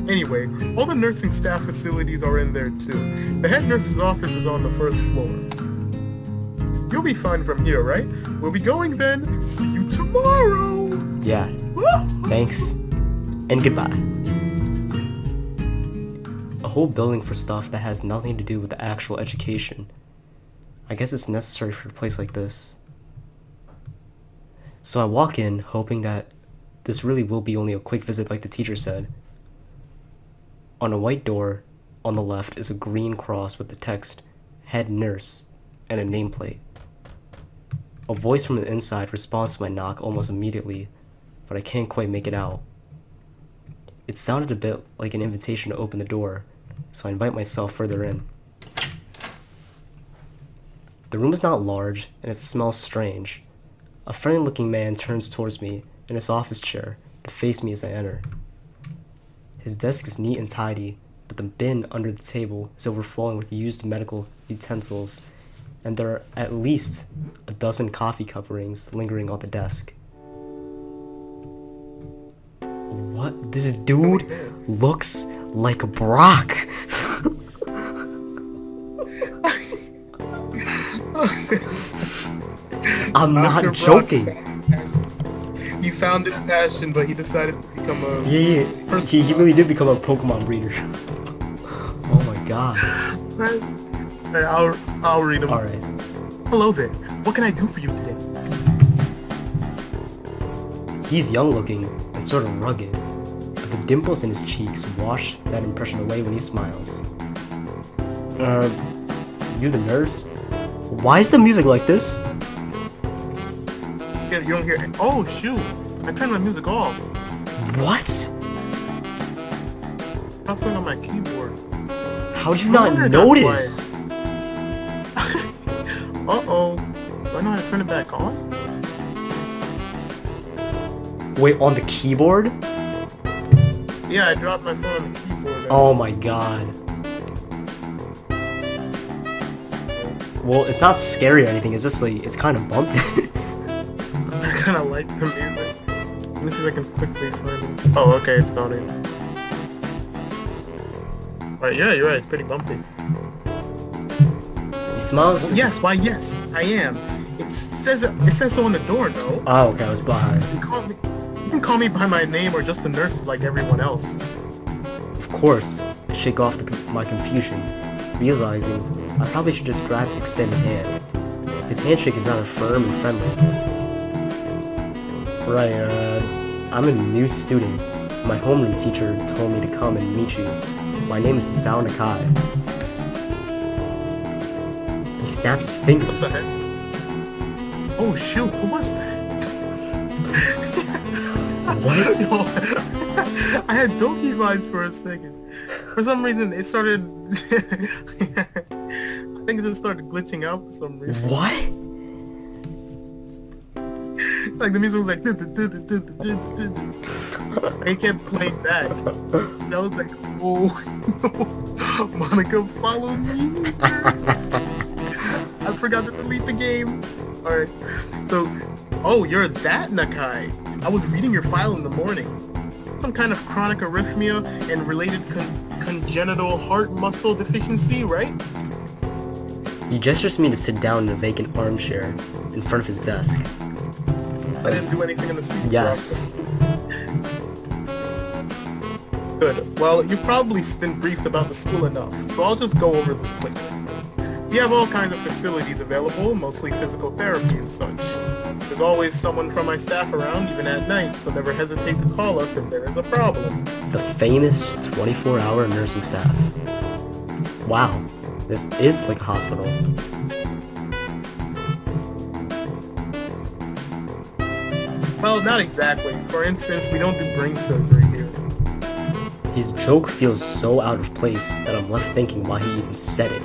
Anyway, all the nursing staff facilities are in there too. The head nurse's office is on the first floor. You'll be fine from here, right? We'll be going then. See you tomorrow! Yeah. Thanks. And goodbye. A whole building for stuff that has nothing to do with the actual education. I guess it's necessary for a place like this. So I walk in, hoping that this really will be only a quick visit like the teacher said. On a white door, on the left is a green cross with the text, Head Nurse, and a nameplate. A voice from the inside responds to my knock almost immediately, but I can't quite make it out. It sounded a bit like an invitation to open the door, so I invite myself further in. The room is not large, and it smells strange. A friendly-looking man turns towards me in his office chair to face me as I enter. His desk is neat and tidy, but the bin under the table is overflowing with used medical utensils, and there are at least a dozen coffee cup rings lingering on the desk. What? This dude looks like Brock! I'm not joking. He found his passion, but he decided to become a He really did become a Pokemon breeder. Oh my god. Alright, I'll read him. Alright. Hello there. What can I do for you today? He's young looking and sort of rugged, but the dimples in his cheeks wash that impression away when he smiles. You the nurse? Why is the music like this? Yeah, you don't hear it. Oh, shoot. I turned my music off. What? Stop something on my keyboard. How'd you not notice? Uh-oh. Do I know how to turn it back on? Wait, on the keyboard? Yeah, I dropped my phone on the keyboard. Oh my god. Well, it's not scary or anything, it's just like, it's kind of bumpy. I kind of like the music. Let me see if I can quickly find it. Oh, okay, it's found it. Alright, yeah, you're right, it's pretty bumpy. He smiles. Oh, yes, why yes, I am. It says so on the door, no? Oh, okay, I was behind. You can call me by my name or just the nurse like everyone else. Of course, I shake off my confusion, realizing I probably should just grab his extended hand. His handshake is rather firm and friendly. Right, I'm a new student. My homeroom teacher told me to come and meet you. My name is Hisao Satou. He snapped his fingers. What the heck? Oh shoot, who was that? What? I had Doki vibes for a second. For some reason, it started... I think it just started glitching out for some reason. What? Like the music was like... I kept playing back. I was like, oh, Monica followed me. I forgot to delete the game. Alright, so... Oh, you're that Nakai. I was reading your file in the morning. Some kind of chronic arrhythmia and related congenital heart muscle deficiency, right? He gestures me to sit down in a vacant armchair in front of his desk. I didn't do anything in the secret Yes. process. Good. Well, you've probably been briefed about the school enough, so I'll just go over this quickly. We have all kinds of facilities available, mostly physical therapy and such. There's always someone from my staff around, even at night, so never hesitate to call us if there is a problem. The famous 24-hour nursing staff. Wow, this is like a hospital. Well, not exactly. For instance, we don't do brain surgery here. His joke feels so out of place that I'm left thinking why he even said it.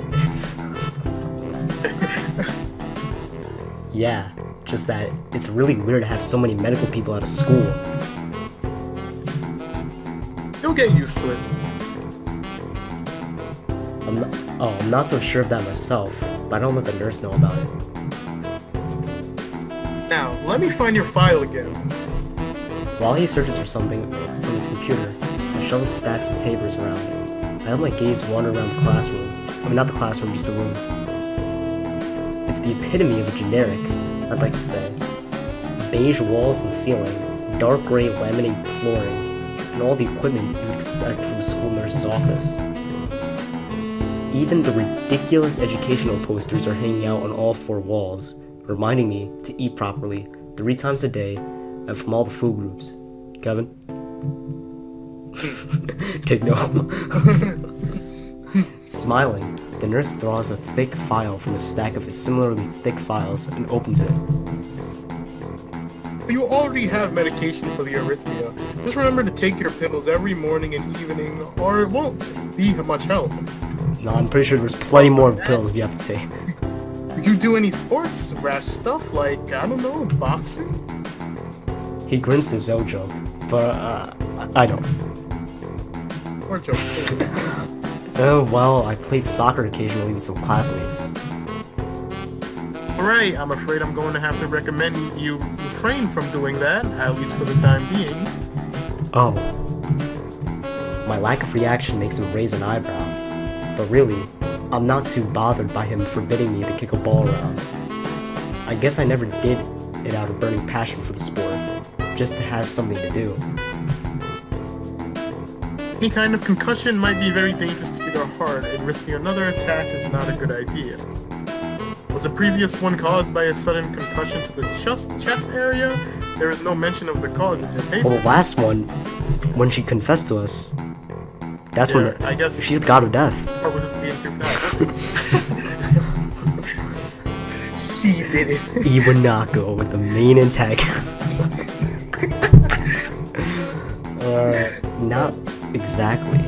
Yeah, just that it's really weird to have so many medical people out of school. You'll get used to it. I'm not so sure of that myself, but I don't let the nurse know about it. Now, let me find your file again. While he searches for something on his computer, I shovels stacks of papers around. I let my gaze wander around the classroom. I mean, not the classroom, just the room. It's the epitome of a generic, I'd like to say. Beige walls and ceiling, dark gray laminated flooring, and all the equipment you would expect from a school nurse's office. Even the ridiculous educational posters are hanging out on all 4 walls, reminding me to eat properly 3 times a day and from all the food groups. Kevin? Take note. Smiling, the nurse draws a thick file from a stack of similarly thick files and opens it. You already have medication for the arrhythmia. Just remember to take your pills every morning and evening, or it won't be much help. No, I'm pretty sure there's plenty more pills we have to take. Do you do any sports, rash stuff like, I don't know, boxing? He grins to Zoe joke, but I don't. Or joke. Well, I played soccer occasionally with some classmates. Alright, I'm afraid I'm going to have to recommend you refrain from doing that, at least for the time being. Oh. My lack of reaction makes him raise an eyebrow. But really, I'm not too bothered by him forbidding me to kick a ball around. I guess I never did it out of burning passion for the sport, just to have something to do. Any kind of concussion might be very dangerous to your heart, and risking another attack is not a good idea. Was the previous one caused by a sudden concussion to the chest area? There is no mention of the cause in your paper. Well, the last one, when she confessed to us, that's when I guess she's the god of death. Or we're just being too fast. She did it. Iwanako with the main antagonist. Not exactly.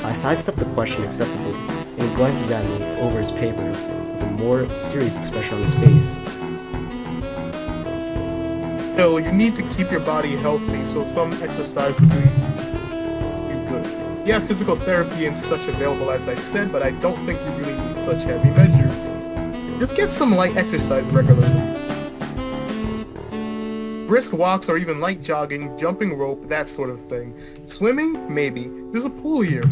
I sidestep the question acceptably, and he glances at me over his papers with a more serious expression on his face. So you need to keep your body healthy, so some exercise will do you good. Yeah, physical therapy and such available as I said, but I don't think you really need such heavy measures. Just get some light exercise regularly. Brisk walks or even light jogging, jumping rope, that sort of thing. Swimming? Maybe. There's a pool here.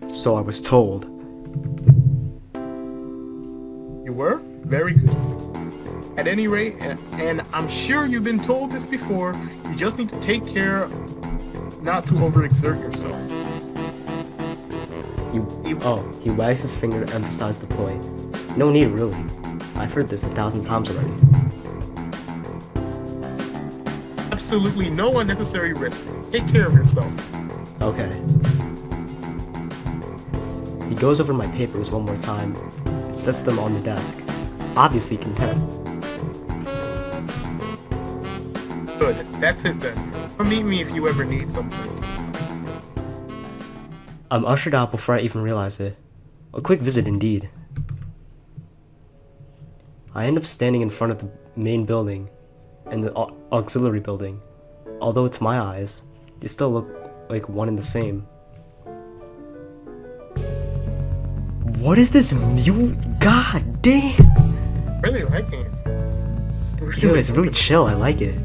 So I was told. You were? Very good. At any rate, and I'm sure you've been told this before, you just need to take care not to overexert yourself. He wags his finger to emphasize the point. No need, really. I've heard this 1,000 times already. Absolutely no unnecessary risk. Take care of yourself. Okay. He goes over my papers one more time and sets them on the desk, obviously content. Good. That's it then. Come meet me if you ever need something. I'm ushered out before I even realize it. A quick visit indeed. I end up standing in front of the main building and the auxiliary building. Although to my eyes, they still look like one and the same. What is this God damn! Really liking it. Yo, it's really chill, I like it.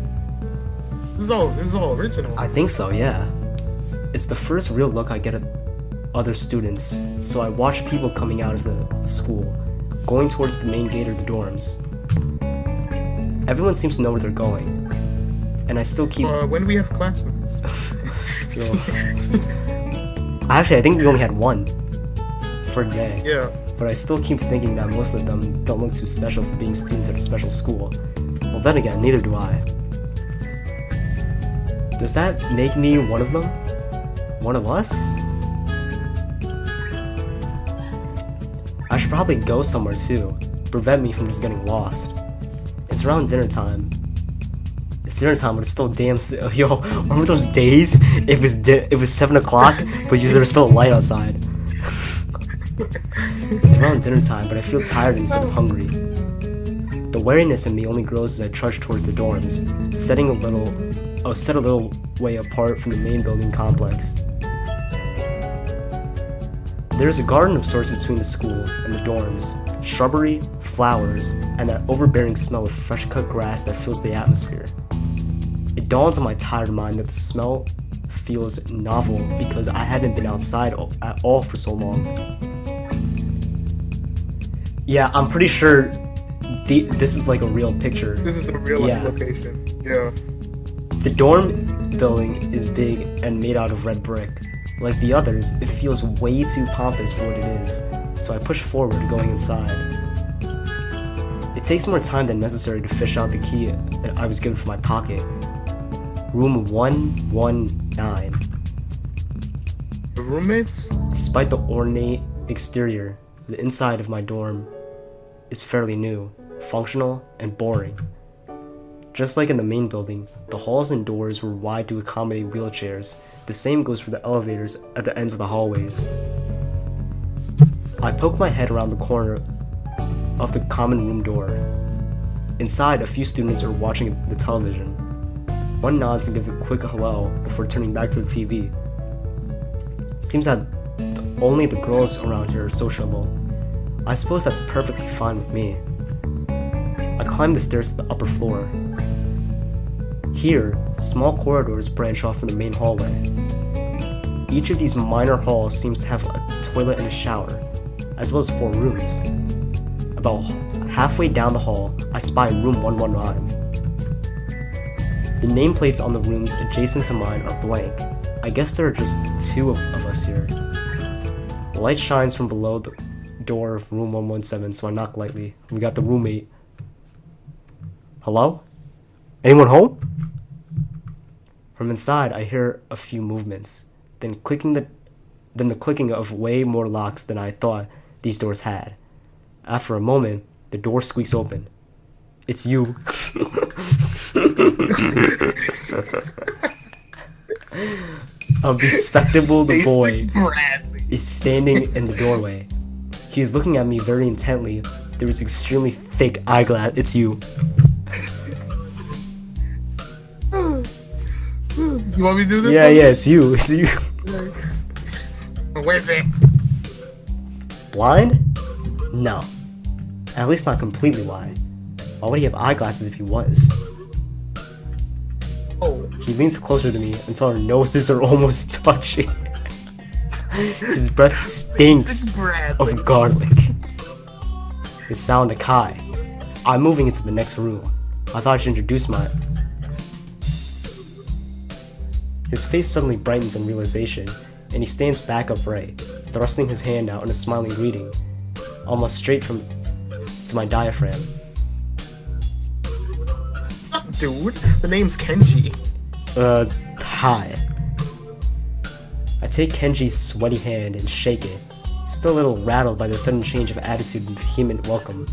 This is all original. I think so, yeah. It's the first real look I get at other students, so I watch people coming out of the school, going towards the main gate of the dorms. Everyone seems to know where they're going, and I still keep... when we have classes. Actually, I think we only had one for a day. Yeah. But I still keep thinking that most of them don't look too special for being students at a special school. Well, then again, neither do I. Does that make me one of them? One of us? I should probably go somewhere too, prevent me from just getting lost. It's around dinner time. It's dinner time, but it's still damn yo, remember those days? It was 7 o'clock, but there was still light outside. It's around dinner time, but I feel tired instead of hungry. The wariness in me only grows as I trudge towards the dorms, set a little way apart from the main building complex. There's a garden of sorts between the school and the dorms, shrubbery, flowers, and that overbearing smell of fresh cut grass that fills the atmosphere. It dawns on my tired mind that the smell feels novel because I haven't been outside at all for so long. Yeah, I'm pretty sure this is like a real picture. This is a real life location. Yeah. The dorm building is big and made out of red brick. Like the others, it feels way too pompous for what it is, so I push forward, going inside. It takes more time than necessary to fish out the key that I was given from my pocket. Room 119. The roommates? Despite the ornate exterior, the inside of my dorm is fairly new, functional, and boring. Just like in the main building, the halls and doors were wide to accommodate wheelchairs. The same goes for the elevators at the ends of the hallways. I poke my head around the corner of the common room door. Inside, a few students are watching the television. One nods and gives a quick hello before turning back to the TV. Seems that only the girls around here are sociable. I suppose that's perfectly fine with me. I climb the stairs to the upper floor. Here, small corridors branch off from the main hallway. Each of these minor halls seems to have a toilet and a shower, as well as 4 rooms. About halfway down the hall, I spy room 119. The nameplates on the rooms adjacent to mine are blank. I guess there are just 2 of us here. Light shines from below the door of room 117, so I knock lightly. We got the roommate. Hello? Anyone home? From inside, I hear a few movements, then the clicking of way more locks than I thought these doors had. After a moment, the door squeaks open. It's you. A bespectacled boy is standing in the doorway. He is looking at me very intently through his extremely thick eyeglass. It's you. You want me to do this? Yeah, it's you. It's you. Where's it? Blind? No. At least not completely blind. Why would he have eyeglasses if he was? Oh. He leans closer to me until our noses are almost touching. His breath stinks of garlic. Hisao Satou. I'm moving into the next room. I thought I should introduce my... His face suddenly brightens in realization, and he stands back upright, thrusting his hand out in a smiling greeting, almost straight to my diaphragm. Dude, the name's Kenji. Hi. I take Kenji's sweaty hand and shake it, still a little rattled by the sudden change of attitude and vehement welcome.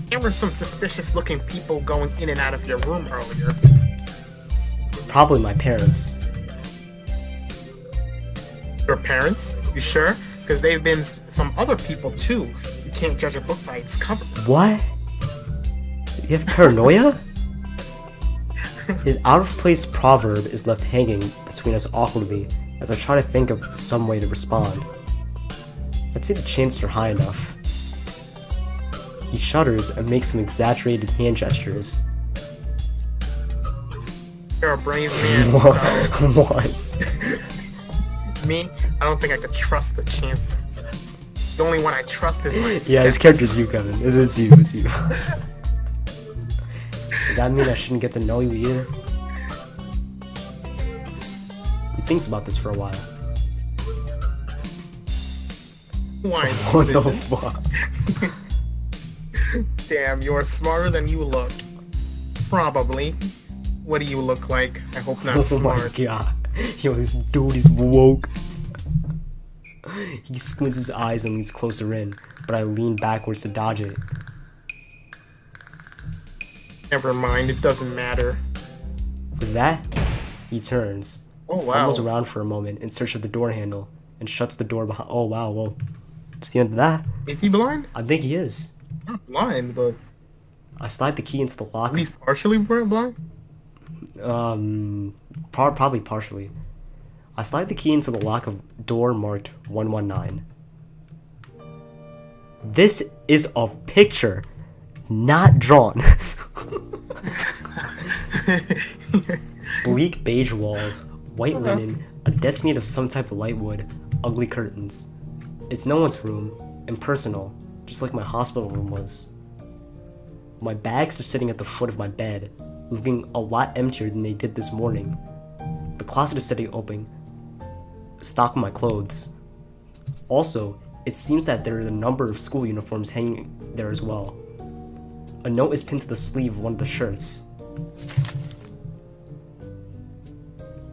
There were some suspicious-looking people going in and out of your room earlier. Probably my parents. Your parents? You sure? Because they've been some other people too. You can't judge a book by its cover. What? You have paranoia? His out-of-place proverb is left hanging between us awkwardly as I try to think of some way to respond. I'd say the chances are high enough. He shudders and makes some exaggerated hand gestures. You're a brave man. What? Me? I don't think I could trust the chances. The only one I trust is myself. Yeah, his character's you, Kevin. It's you. Does that mean I shouldn't get to know you either? He thinks about this for a while. Why? What the fuck? Damn, you're smarter than you look. Probably. What do you look like? I hope not smart. Oh my god. Yo, this dude is woke. He squints his eyes and leans closer in, but I lean backwards to dodge it. Never mind, it doesn't matter. With that, he turns, Oh wow. fumbles around for a moment in search of the door handle, and shuts the door behind. Oh wow, well, it's the end of that. Is he blind? I think he is. Not blind, but I slide the key into the lock. at least partially blind. Probably partially. I slide the key into the lock of door marked 119. This is a picture, not drawn. Bleak beige walls, white linen, a desk made of some type of light wood, ugly curtains. It's no one's room, impersonal, just like my hospital room was. My bags are sitting at the foot of my bed, looking a lot emptier than they did this morning. The closet is sitting open, stocked with my clothes. Also, it seems that there are a number of school uniforms hanging there as well. A note is pinned to the sleeve of one of the shirts.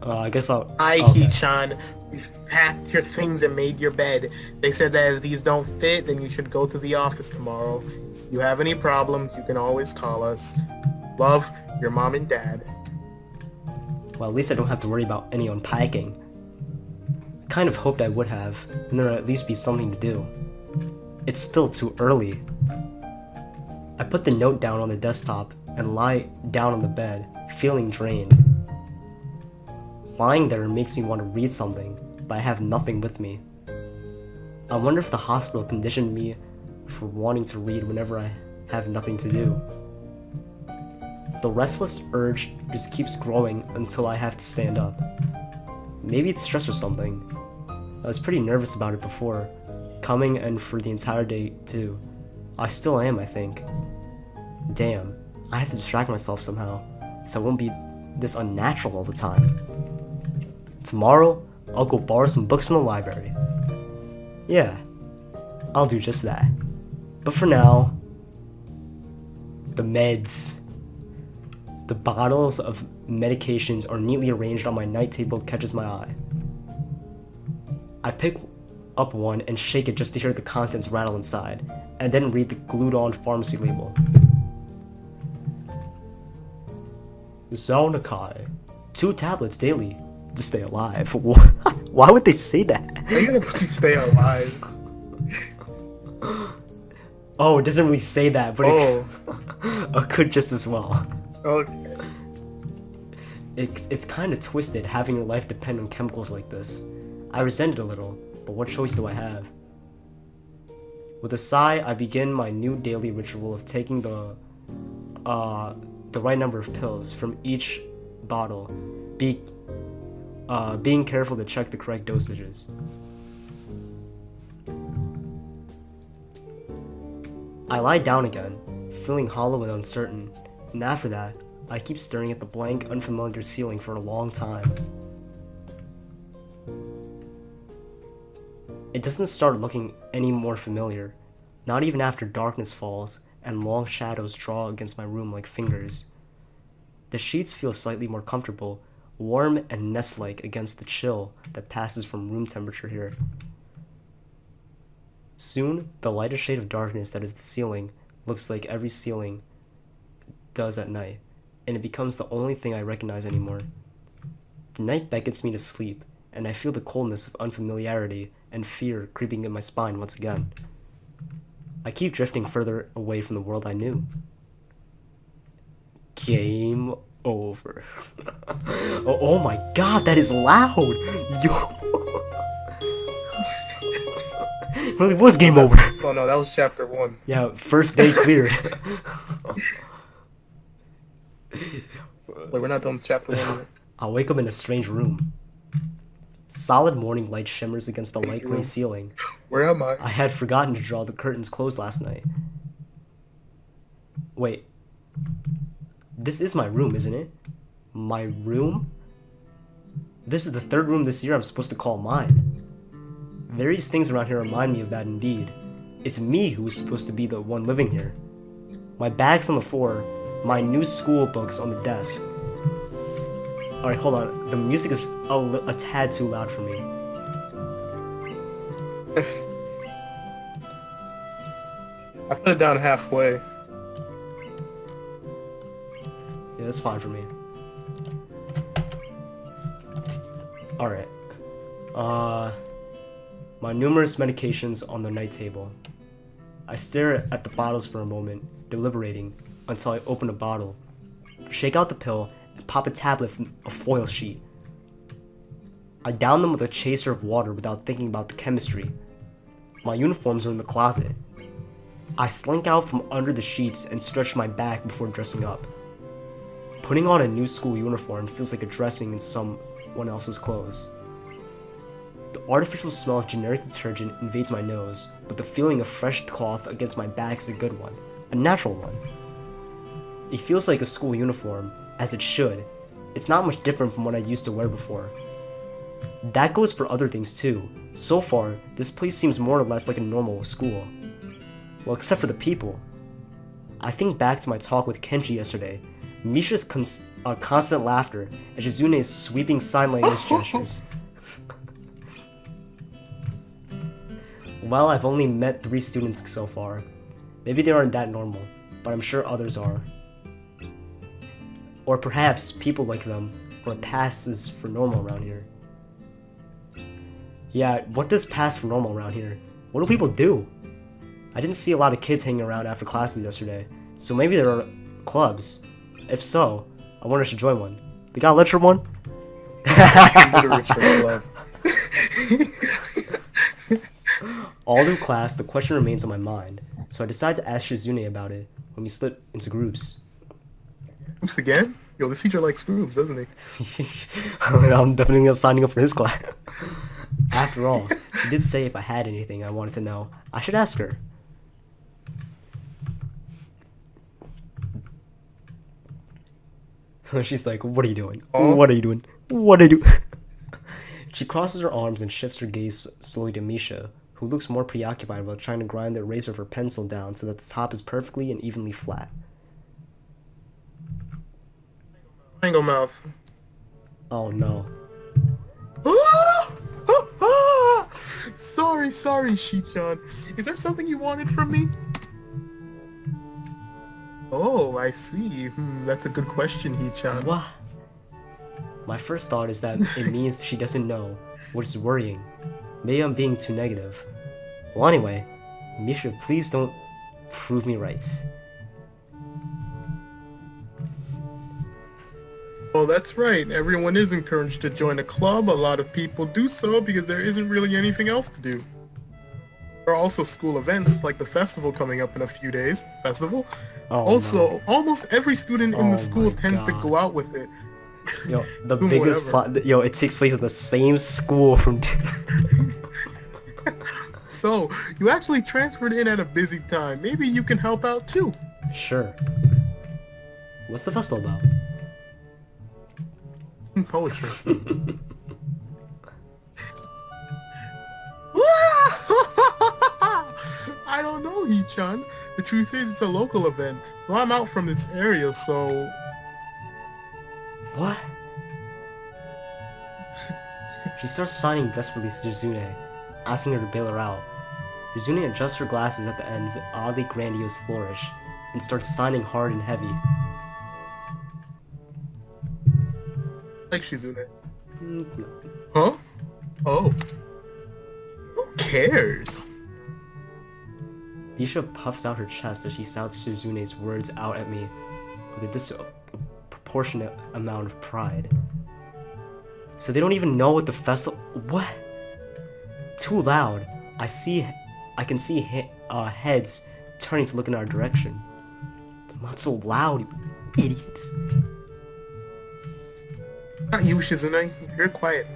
I guess I'll... Hi, okay. Hee-chan. We've packed your things and made your bed. They said that if these don't fit, then you should go to the office tomorrow. If you have any problems, you can always call us. Love, your mom and dad. Well, at least I don't have to worry about any unpacking. I kind of hoped I would have, and there would at least be something to do. It's still too early. I put the note down on the desktop and lie down on the bed, feeling drained. Lying there makes me want to read something, but I have nothing with me. I wonder if the hospital conditioned me for wanting to read whenever I have nothing to do. The restless urge just keeps growing until I have to stand up. Maybe it's stress or something. I was pretty nervous about it before, coming and for the entire day too. I still am, I think. Damn, I have to distract myself somehow, so I won't be this unnatural all the time. Tomorrow, I'll go borrow some books from the library. Yeah, I'll do just that. But for now, the meds. The bottles of medications are neatly arranged on my night table catches my eye. I pick up one and shake it just to hear the contents rattle inside, and then read the glued-on pharmacy label. Hisao Satou, 2 tablets daily to stay alive. Why would they say that? Are you gonna put to stay alive? Oh, it doesn't really say that, but it could just as well. Okay. It's kind of twisted having your life depend on chemicals like this. I resent it a little, but what choice do I have? With a sigh, I begin my new daily ritual of taking the right number of pills from each bottle, being careful to check the correct dosages. I lie down again, feeling hollow and uncertain, and after that, I keep staring at the blank, unfamiliar ceiling for a long time. It doesn't start looking any more familiar, not even after darkness falls and long shadows draw against my room like fingers. The sheets feel slightly more comfortable, warm and nest-like against the chill that passes from room temperature here. Soon, the lighter shade of darkness that is the ceiling looks like every ceiling does at night, and it becomes the only thing I recognize anymore. The night beckons me to sleep, and I feel the coldness of unfamiliarity and fear creeping in my spine once again. I keep drifting further away from the world I knew. Game over. Oh my god, that is loud! Yo! It really was game over. Oh no, that was chapter 1. Yeah, first day cleared. Wait, we're not done with chapter 1 yet. I'll wake up in a strange room. Solid morning light shimmers against the light gray ceiling. Where am I? I had forgotten to draw the curtains closed last night. Wait. This is my room, isn't it? My room? This is the 3rd room this year I'm supposed to call mine. Various things around here remind me of that indeed. It's me who is supposed to be the one living here. My bag's on the floor, my new school books on the desk. Alright, hold on. The music is a tad too loud for me. I put it down halfway. that's fine for me. Alright. My numerous medications on the night table. I stare at the bottles for a moment, deliberating, until I open a bottle, shake out the pill, and pop a tablet from a foil sheet. I down them with a chaser of water without thinking about the chemistry. My uniforms are in the closet. I slink out from under the sheets and stretch my back before dressing up. Putting on a new school uniform feels like dressing in someone else's clothes. The artificial smell of generic detergent invades my nose, but the feeling of fresh cloth against my back is a good one, a natural one. It feels like a school uniform, as it should. It's not much different from what I used to wear before. That goes for other things too. So far, this place seems more or less like a normal school. Well, except for the people. I think back to my talk with Kenji yesterday, Misha's constant laughter, and Shizune's sweeping sign language gestures. Well, I've only met 3 students so far. Maybe they aren't that normal, but I'm sure others are. Or perhaps people like them, or passes for normal around here. Yeah, what does pass for normal around here? What do people do? I didn't see a lot of kids hanging around after classes yesterday, so maybe there are clubs. If so, I wonder if I should join one. They got a literature one? Literature club. All through class, the question remains on my mind, so I decide to ask Shizune about it when we split into groups. Groups again? Yo, this teacher likes groups, doesn't he? I'm definitely signing up for his class. After all, she did say if I had anything I wanted to know, I should ask her. She's like, what are you doing? Oh. What are you doing? What are you doing? She crosses her arms and shifts her gaze slowly to Misha, who looks more preoccupied while trying to grind the eraser of her pencil down so that the top is perfectly and evenly flat. Mango mouth. Oh no. Sorry, Shi-chan. Is there something you wanted from me? Oh, I see. That's a good question, Hee-chan. What? My first thought is that it means she doesn't know, which is worrying. Maybe I'm being too negative. Well, anyway, Misha, please don't prove me right. Well, that's right. Everyone is encouraged to join a club. A lot of people do so because there isn't really anything else to do. There are also school events, like the festival coming up in a few days. Festival? Oh, Also, no. almost every student in Oh the school my tends to God. go out with it. Yo, the Doing biggest whatever. yo, it takes place at the same school from. So, you actually transferred in at a busy time. Maybe you can help out too. Sure. What's the festival about? Poetry. I don't know, Hee-chan. The truth is, it's a local event, so I'm out from this area, so... What? She starts signing desperately to Shizune, asking her to bail her out. Shizune adjusts her glasses at the end of the oddly grandiose flourish, and starts signing hard and heavy. Like Shizune. No. Huh? Oh. Who cares? Misha puffs out her chest as she shouts Shizune's words out at me with a disproportionate amount of pride. So they don't even know what the festival— What? Too loud. I can see heads turning to look in our direction. Not so loud, you idiots. Not you, Shizune. You're quiet.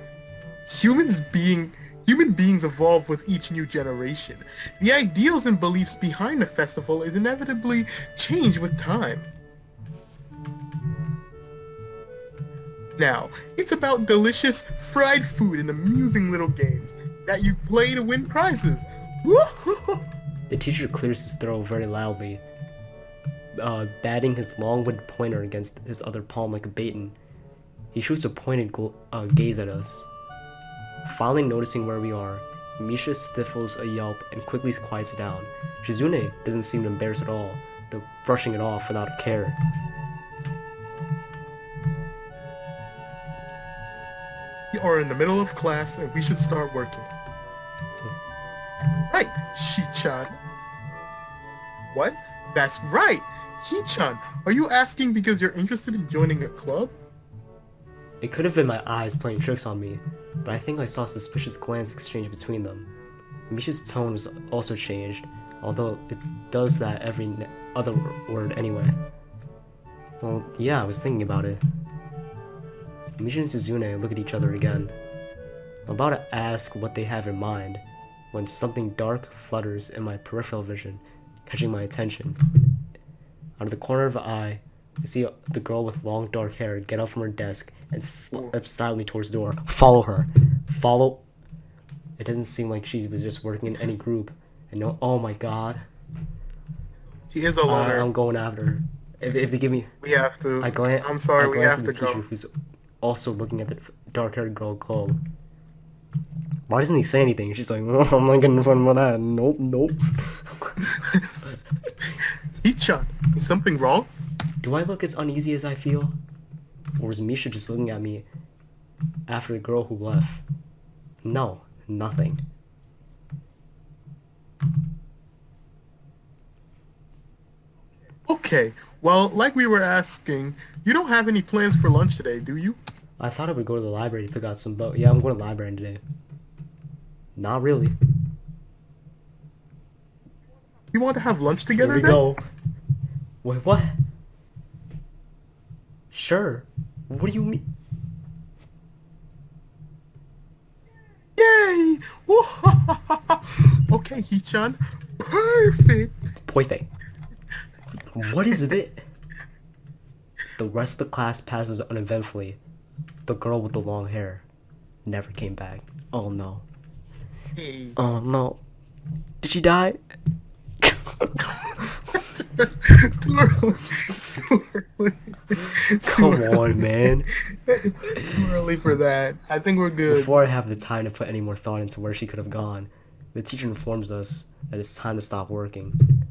Human beings evolve with each new generation. The ideals and beliefs behind the festival is inevitably change with time. Now, it's about delicious fried food and amusing little games that you play to win prizes. The teacher clears his throat very loudly, batting his long-winded pointer against his other palm like a baton. He shoots a pointed gaze at us. Finally noticing where we are, Misha stifles a yelp and quickly quiets down. Shizune doesn't seem embarrassed at all, though brushing it off without a care. are in the middle of class and we should start working. Right, Shi-chan. What? That's right! He-chan, are you asking because you're interested in joining a club? It could have been my eyes playing tricks on me, but I think I saw a suspicious glance exchange between them. Misha's tone was also changed, although it does that every other word anyway. Well, yeah, I was thinking about it. Misha and Suzune look at each other again. I'm about to ask what they have in mind, when something dark flutters in my peripheral vision, catching my attention. Out of the corner of the eye, I see the girl with long dark hair get up from her desk and slip silently towards the door. Follow her. Follow. It doesn't seem like she was just working in any group. And no, oh my god. She is a loner. I'm going after her. If they give me, We have to. I'm sorry, we glance have at to the teacher go. who's also looking at the dark-haired girl glow. Why doesn't he say anything? She's like, oh, I'm not getting in front of that. Nope, nope. He-chan, is something wrong? Do I look as uneasy as I feel? Or is Misha just looking at me after the girl who left? No, nothing. Okay, well, like we were asking, you don't have any plans for lunch today, do you? I thought I would go to the library to pick out some books. Yeah, I'm going to the library today. Not really. You want to have lunch Here together we then? go. Wait, what? Sure. What do you mean? Yay! Okay, He-chan, perfect! Perfect. What is it? The rest of the class passes uneventfully. The girl with the long hair never came back. Oh no. Hey. Oh no. Did she die? Too early. Come on, man. Too early for that. I think we're good. Before I have the time to put any more thought into where she could have gone, the teacher informs us that it's time to stop working.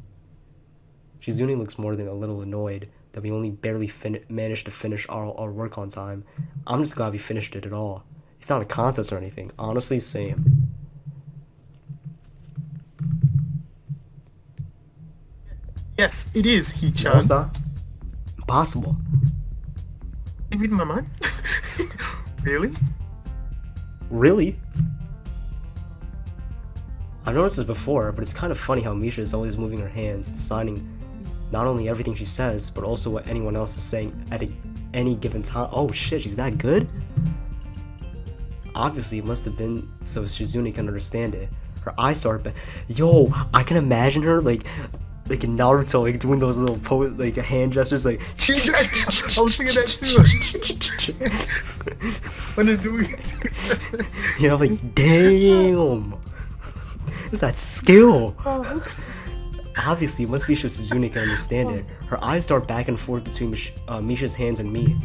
Shizune looks more than a little annoyed that we only barely managed to finish our work on time. I'm just glad we finished it at all. It's not a contest or anything. Honestly, same. Yes, it is, No, He-chan. it's not. Impossible. You reading my mind? Really? Really? I've noticed this before, but it's kind of funny how Misha is always moving her hands, signing not only everything she says, but also what anyone else is saying at any given time. Oh shit, she's that good? Obviously, it must have been so Shizune can understand it. Her eyes start, but yo, I can imagine her like in Naruto, like doing those little like hand gestures, like. I was thinking that too. When they're doing it. You know, like damn, it's that skill. Obviously, it must be so Suzune can understand it. Her eyes dart back and forth between Misha's hands and me.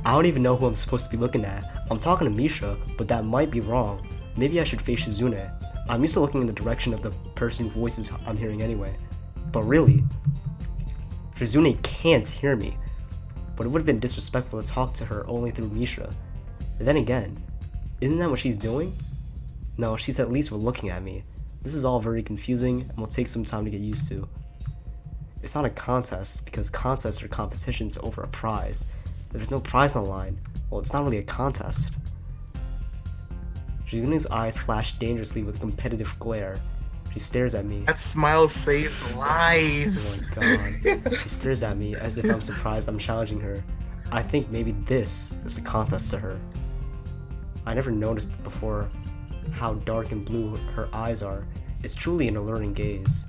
I don't even know who I'm supposed to be looking at. I'm talking to Misha, but that might be wrong. Maybe I should face Shizune. I'm used to looking in the direction of the person whose voices I'm hearing anyway. But really, Shizune can't hear me. But it would have been disrespectful to talk to her only through Misha. And then again, isn't that what she's doing? No, she's at least looking at me. This is all very confusing and will take some time to get used to. It's not a contest, because contests are competitions over a prize. If there's no prize on the line, well, it's not really a contest. Shizune's eyes flash dangerously with a competitive glare. She stares at me. That smile saves lives. Oh my god. She stares at me as if I'm surprised I'm challenging her. I think maybe this is a contest to her. I never noticed before how dark and blue her eyes are. It's truly an alluring gaze.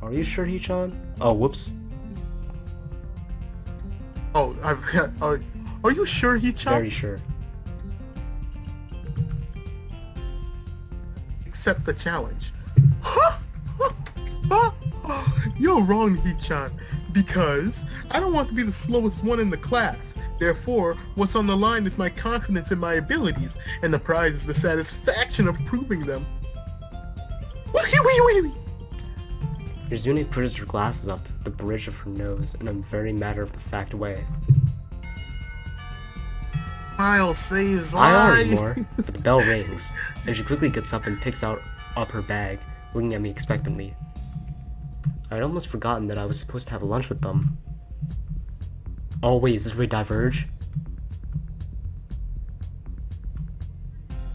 Are you sure, He-chan? Oh, whoops. Oh, are you sure, He-chan? Very sure. Accept the challenge. You're wrong, He-chan. Because I don't want to be the slowest one in the class. Therefore, what's on the line is my confidence in my abilities, and the prize is the satisfaction of proving them. Shizune pushes her glasses up the bridge of her nose in a very matter-of-the-fact way. Smile saves I are lives. more, but the bell rings, and she quickly gets up and picks up her bag, looking at me expectantly. I'd almost forgotten that I was supposed to have lunch with them. Oh wait, is this where we diverge?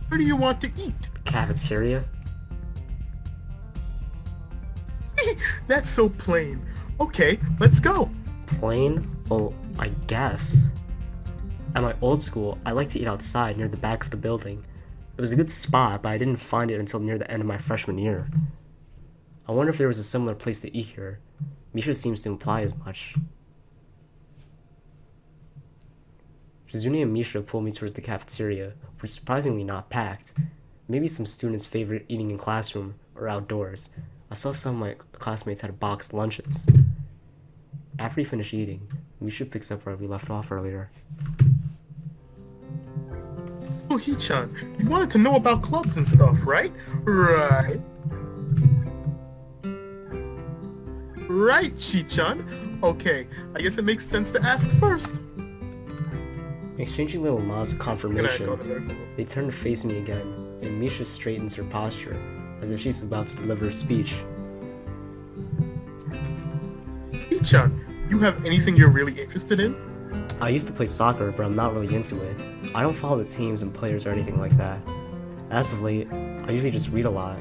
Where do you want to eat? Cafeteria? That's so plain. Okay, let's go. Plain? Well, I guess. At my old school, I liked to eat outside near the back of the building. It was a good spot, but I didn't find it until near the end of my freshman year. I wonder if there was a similar place to eat here. Misha seems to imply as much. Shizune and Misha pulled me towards the cafeteria, which is surprisingly not packed. Maybe some students favorite eating in classroom or outdoors. I saw some of my classmates had boxed lunches. After we finish eating, Misha picks up where we left off earlier. Oh, Hee-chan, you wanted to know about clubs and stuff, right? Right. Right, Chi-chan. Okay, I guess it makes sense to ask first. Exchanging little nods of confirmation, Go to there. they turn to face me again, and Misha straightens her posture, as if she's about to deliver a speech. Hee-chan, you have anything you're really interested in? I used to play soccer, but I'm not really into it. I don't follow the teams and players or anything like that. As of late, I usually just read a lot.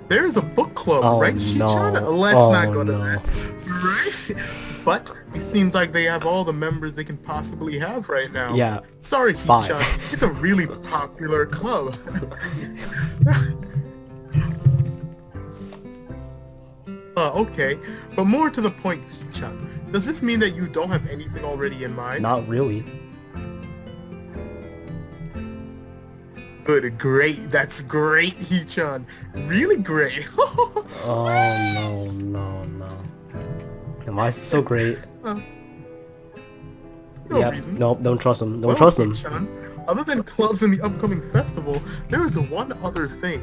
There's a book club, Oh, right, no. Chi-chan? Let's Oh, not go to no. that. Right? But it seems like they have all the members they can possibly have right now. Yeah, Sorry, 5. Hee-chan. It's a really popular club. Okay. But more to the point, Hee-chan. Does this mean that you don't have anything already in mind? not really. Good, great. That's great, Hee-chan. Really great. Oh, no. Am I so great? No Yeah, reason. nope, don't trust him. Don't Well, trust him. Hee-chan, other than clubs in the upcoming festival, there is one other thing.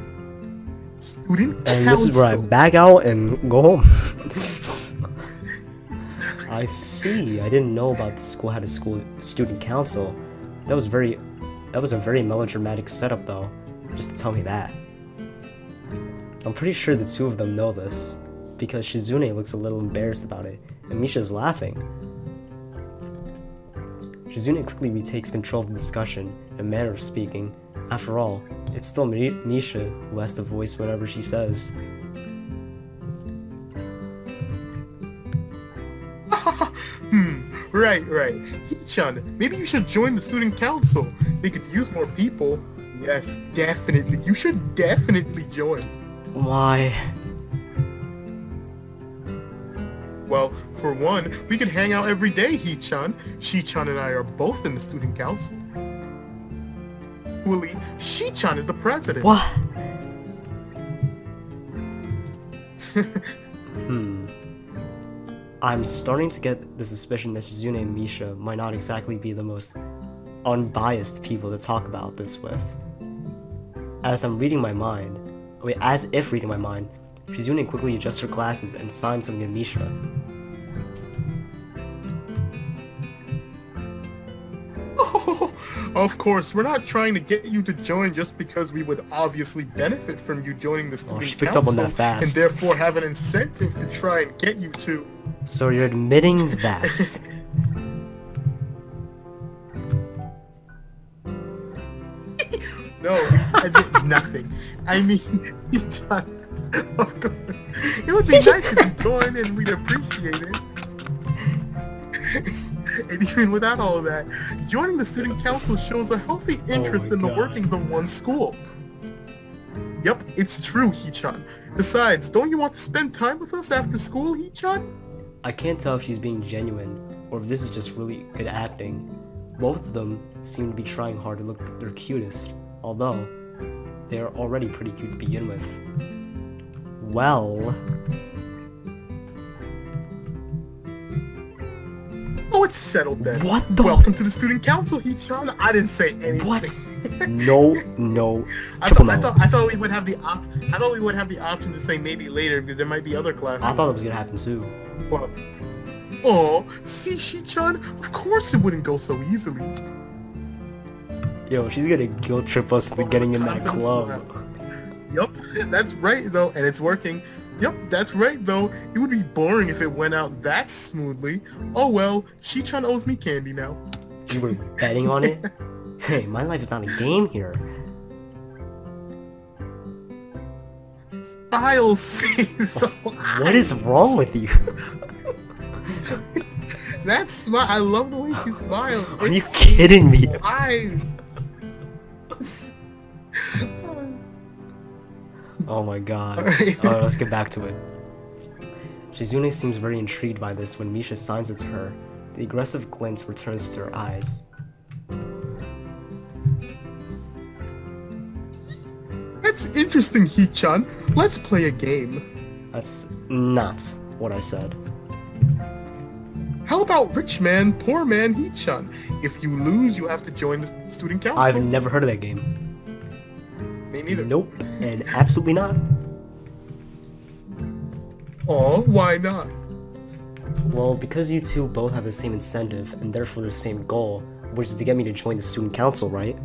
Student council. And this is where I back out and go home. I see. I didn't know about the school had a school student council. That was a very melodramatic setup though, just to tell me that. I'm pretty sure the two of them know this, because Shizune looks a little embarrassed about it, and Misha's laughing. Shizune quickly retakes control of the discussion, in a manner of speaking. After all, it's still Misha who has to voice whatever she says. Right. Hee-chan, maybe you should join the student council. They could use more people. Yes, definitely. You should definitely join. Why? Well, for one, we could hang out every day, Hee-chan. Shi-chan and I are both in the student council. Willie, Shi-chan is the president. What? I'm starting to get the suspicion that Shizune and Misha might not exactly be the most unbiased people to talk about this with. As if reading my mind, Shizune quickly adjusts her glasses and signs something to Misha. Of course, we're not trying to get you to join just because we would obviously benefit from you joining the student she picked up council on that fast. and therefore have an incentive to try and get you to. So you're admitting that? No, I did nothing. I mean, of course, it would be nice if you joined and we'd appreciate it. And even without all of that, joining the student council shows a healthy interest my in the God. workings of one's school. Yep, it's true, Hee-chan. Besides, don't you want to spend time with us after school, Hee-chan? I can't tell if she's being genuine, or if this is just really good acting. Both of them seem to be trying hard to look their cutest, although they are already pretty cute to begin with. Well... Oh, it's settled then. What the- Welcome to the student council, Hee-chan. I didn't say anything. What? No. I Triple thought, no. I thought we would have the option to say maybe later because there might be other classes. I thought it was gonna happen too. Well, Oh, see, Shi-chan? Of course it wouldn't go so easily. Yo, she's gonna guilt trip us into getting in that club. Yup, that's right though, and it's working. Yup, that's right though. It would be boring if it went out that smoothly. Oh well, Shi-chan owes me candy now. You were betting on it? Hey, my life is not a game here. I'll save so What is wrong with you? That smile, I love the way she smiles. Are you kidding me? Oh my god. Alright. Alright, let's get back to it. Shizune seems very intrigued by this when Misha signs it to her. The aggressive glint returns to her eyes. That's interesting, Hee-chan. Let's play a game. That's not what I said. How about rich man, poor man, Hee-chan? If you lose, you have to join the student council. I've never heard of that game. Me neither. Nope, and absolutely not. Aw, why not? Well, because you two both have the same incentive and therefore the same goal, which is to get me to join the student council, right?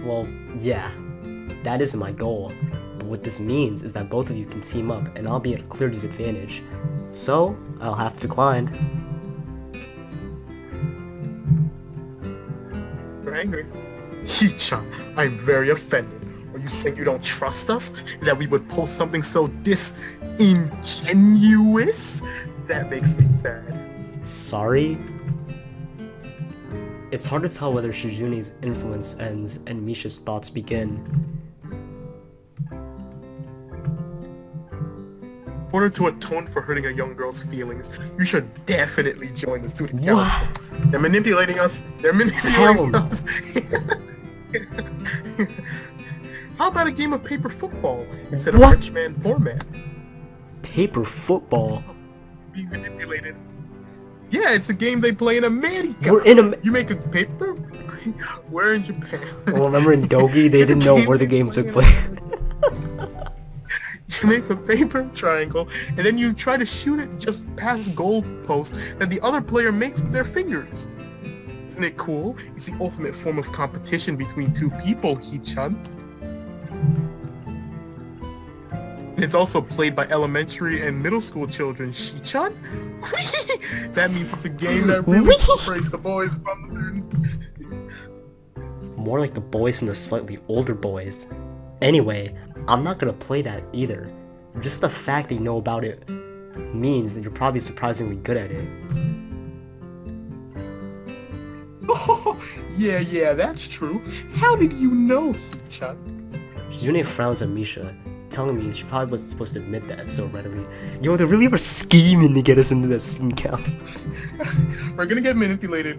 Well, yeah, that is my goal. But what this means is that both of you can team up and I'll be at a clear disadvantage. So, I'll have to decline. You're angry. Hee-chan, I'm very offended. Are you saying you don't trust us? That we would post something so disingenuous? That makes me sad. Sorry? It's hard to tell whether Shizune's influence ends and Misha's thoughts begin. In order to atone for hurting a young girl's feelings, you should definitely join the student council. They're manipulating us. They're manipulating us. How about a game of paper football instead of What? rich man, poor man? Paper football? Being manipulated. Yeah, it's a game they play in America. We're in a... You make a paper? We're in Japan. Well, remember in Doki, they It's a didn't know game where the they game play took in place. You make a paper triangle, and then you try to shoot it just past goal posts that the other player makes with their fingers. Isn't it cool? It's the ultimate form of competition between two people, Hee-chan. And it's also played by elementary and middle school children, Shi-chan. That means it's a game that really separates the boys from the More like the boys from the slightly older boys. Anyway, I'm not gonna play that either. Just the fact that you know about it means that you're probably surprisingly good at it. Oh, yeah, that's true. How did you know, Hee-chan? Shizune frowns at Misha, telling me she probably wasn't supposed to admit that so readily. Yo, they really were scheming to get us into this student council. We're gonna get manipulated.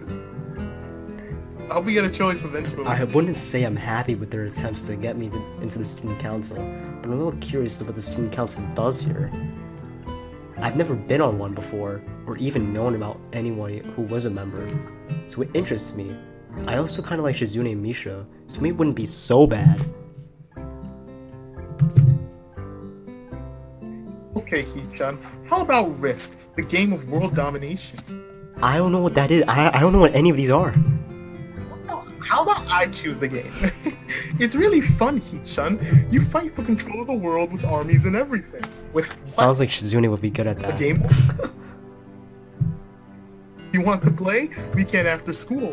I hope we get a choice eventually. I wouldn't say I'm happy with their attempts to get me into the student council, but I'm a little curious to what the student council does here. I've never been on one before, or even known about anyone who was a member, so it interests me. I also kinda like Shizune and Misha, so maybe it wouldn't be so bad. Okay, Hee-chan, how about Risk, the game of world domination? I don't know what that is. I don't know what any of these are. How about I choose the game? It's really fun, Hee-chan. You fight for control of the world with armies and everything. With Sounds like Shizune would be good at a that. game. You want to play? We can after school.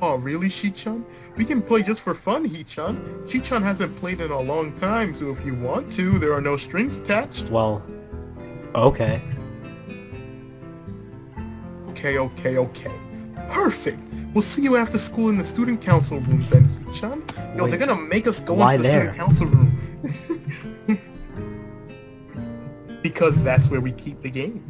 Oh, really, Shi-chan? We can play just for fun, Hee-chan. Shi-chan hasn't played in a long time, so if you want to, there are no strings attached. Well, okay. Okay. Perfect. We'll see you after school in the student council room then, Hee-chan. Yo, Wait, they're gonna make us go why into the there? student council room. Because that's where we keep the game.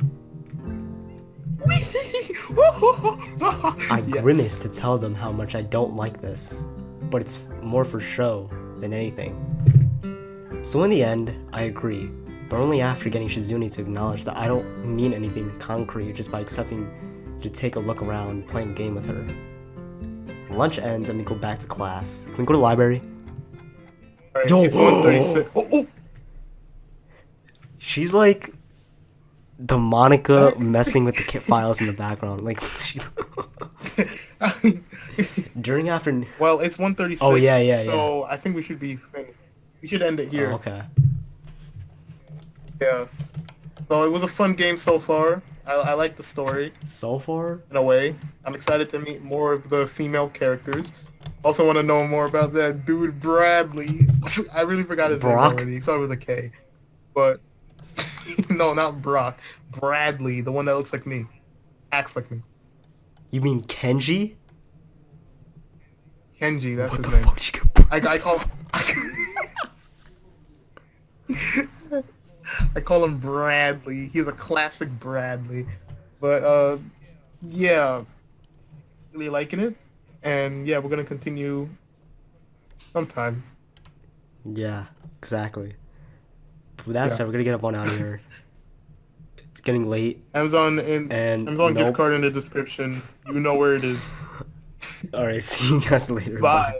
I Yes. grimace to tell them how much I don't like this, but it's more for show than anything. So in the end, I agree, but only after getting Shizune to acknowledge that I don't mean anything concrete just by accepting to take a look around and playing a game with her. Lunch ends and we go back to class. Can we go to the library? Alright, Yo, it's 1:36. Oh. She's like the Monica messing with the files in the background. Like during afternoon. Well, it's 1:36. Oh, yeah. So I think we should be finished. We should end it here. Oh, okay. Yeah. So it was a fun game so far. I like the story So far? in a way. I'm excited to meet more of the female characters. Also want to know more about that dude Bradley. I really forgot his name Brock? already. It started with a K. But no, not Brock. Bradley, the one that looks like me. Acts like me. You mean Kenji? Kenji, that's What his the name. fuck did you get? I call I call him Bradley. He's a classic Bradley. But yeah, really liking it. And yeah, we're gonna continue sometime. Yeah, exactly. With that said, we're gonna get up on out of here. It's getting late. Amazon And gift card in the description. You know where it is. Alright, see you guys later. Bye.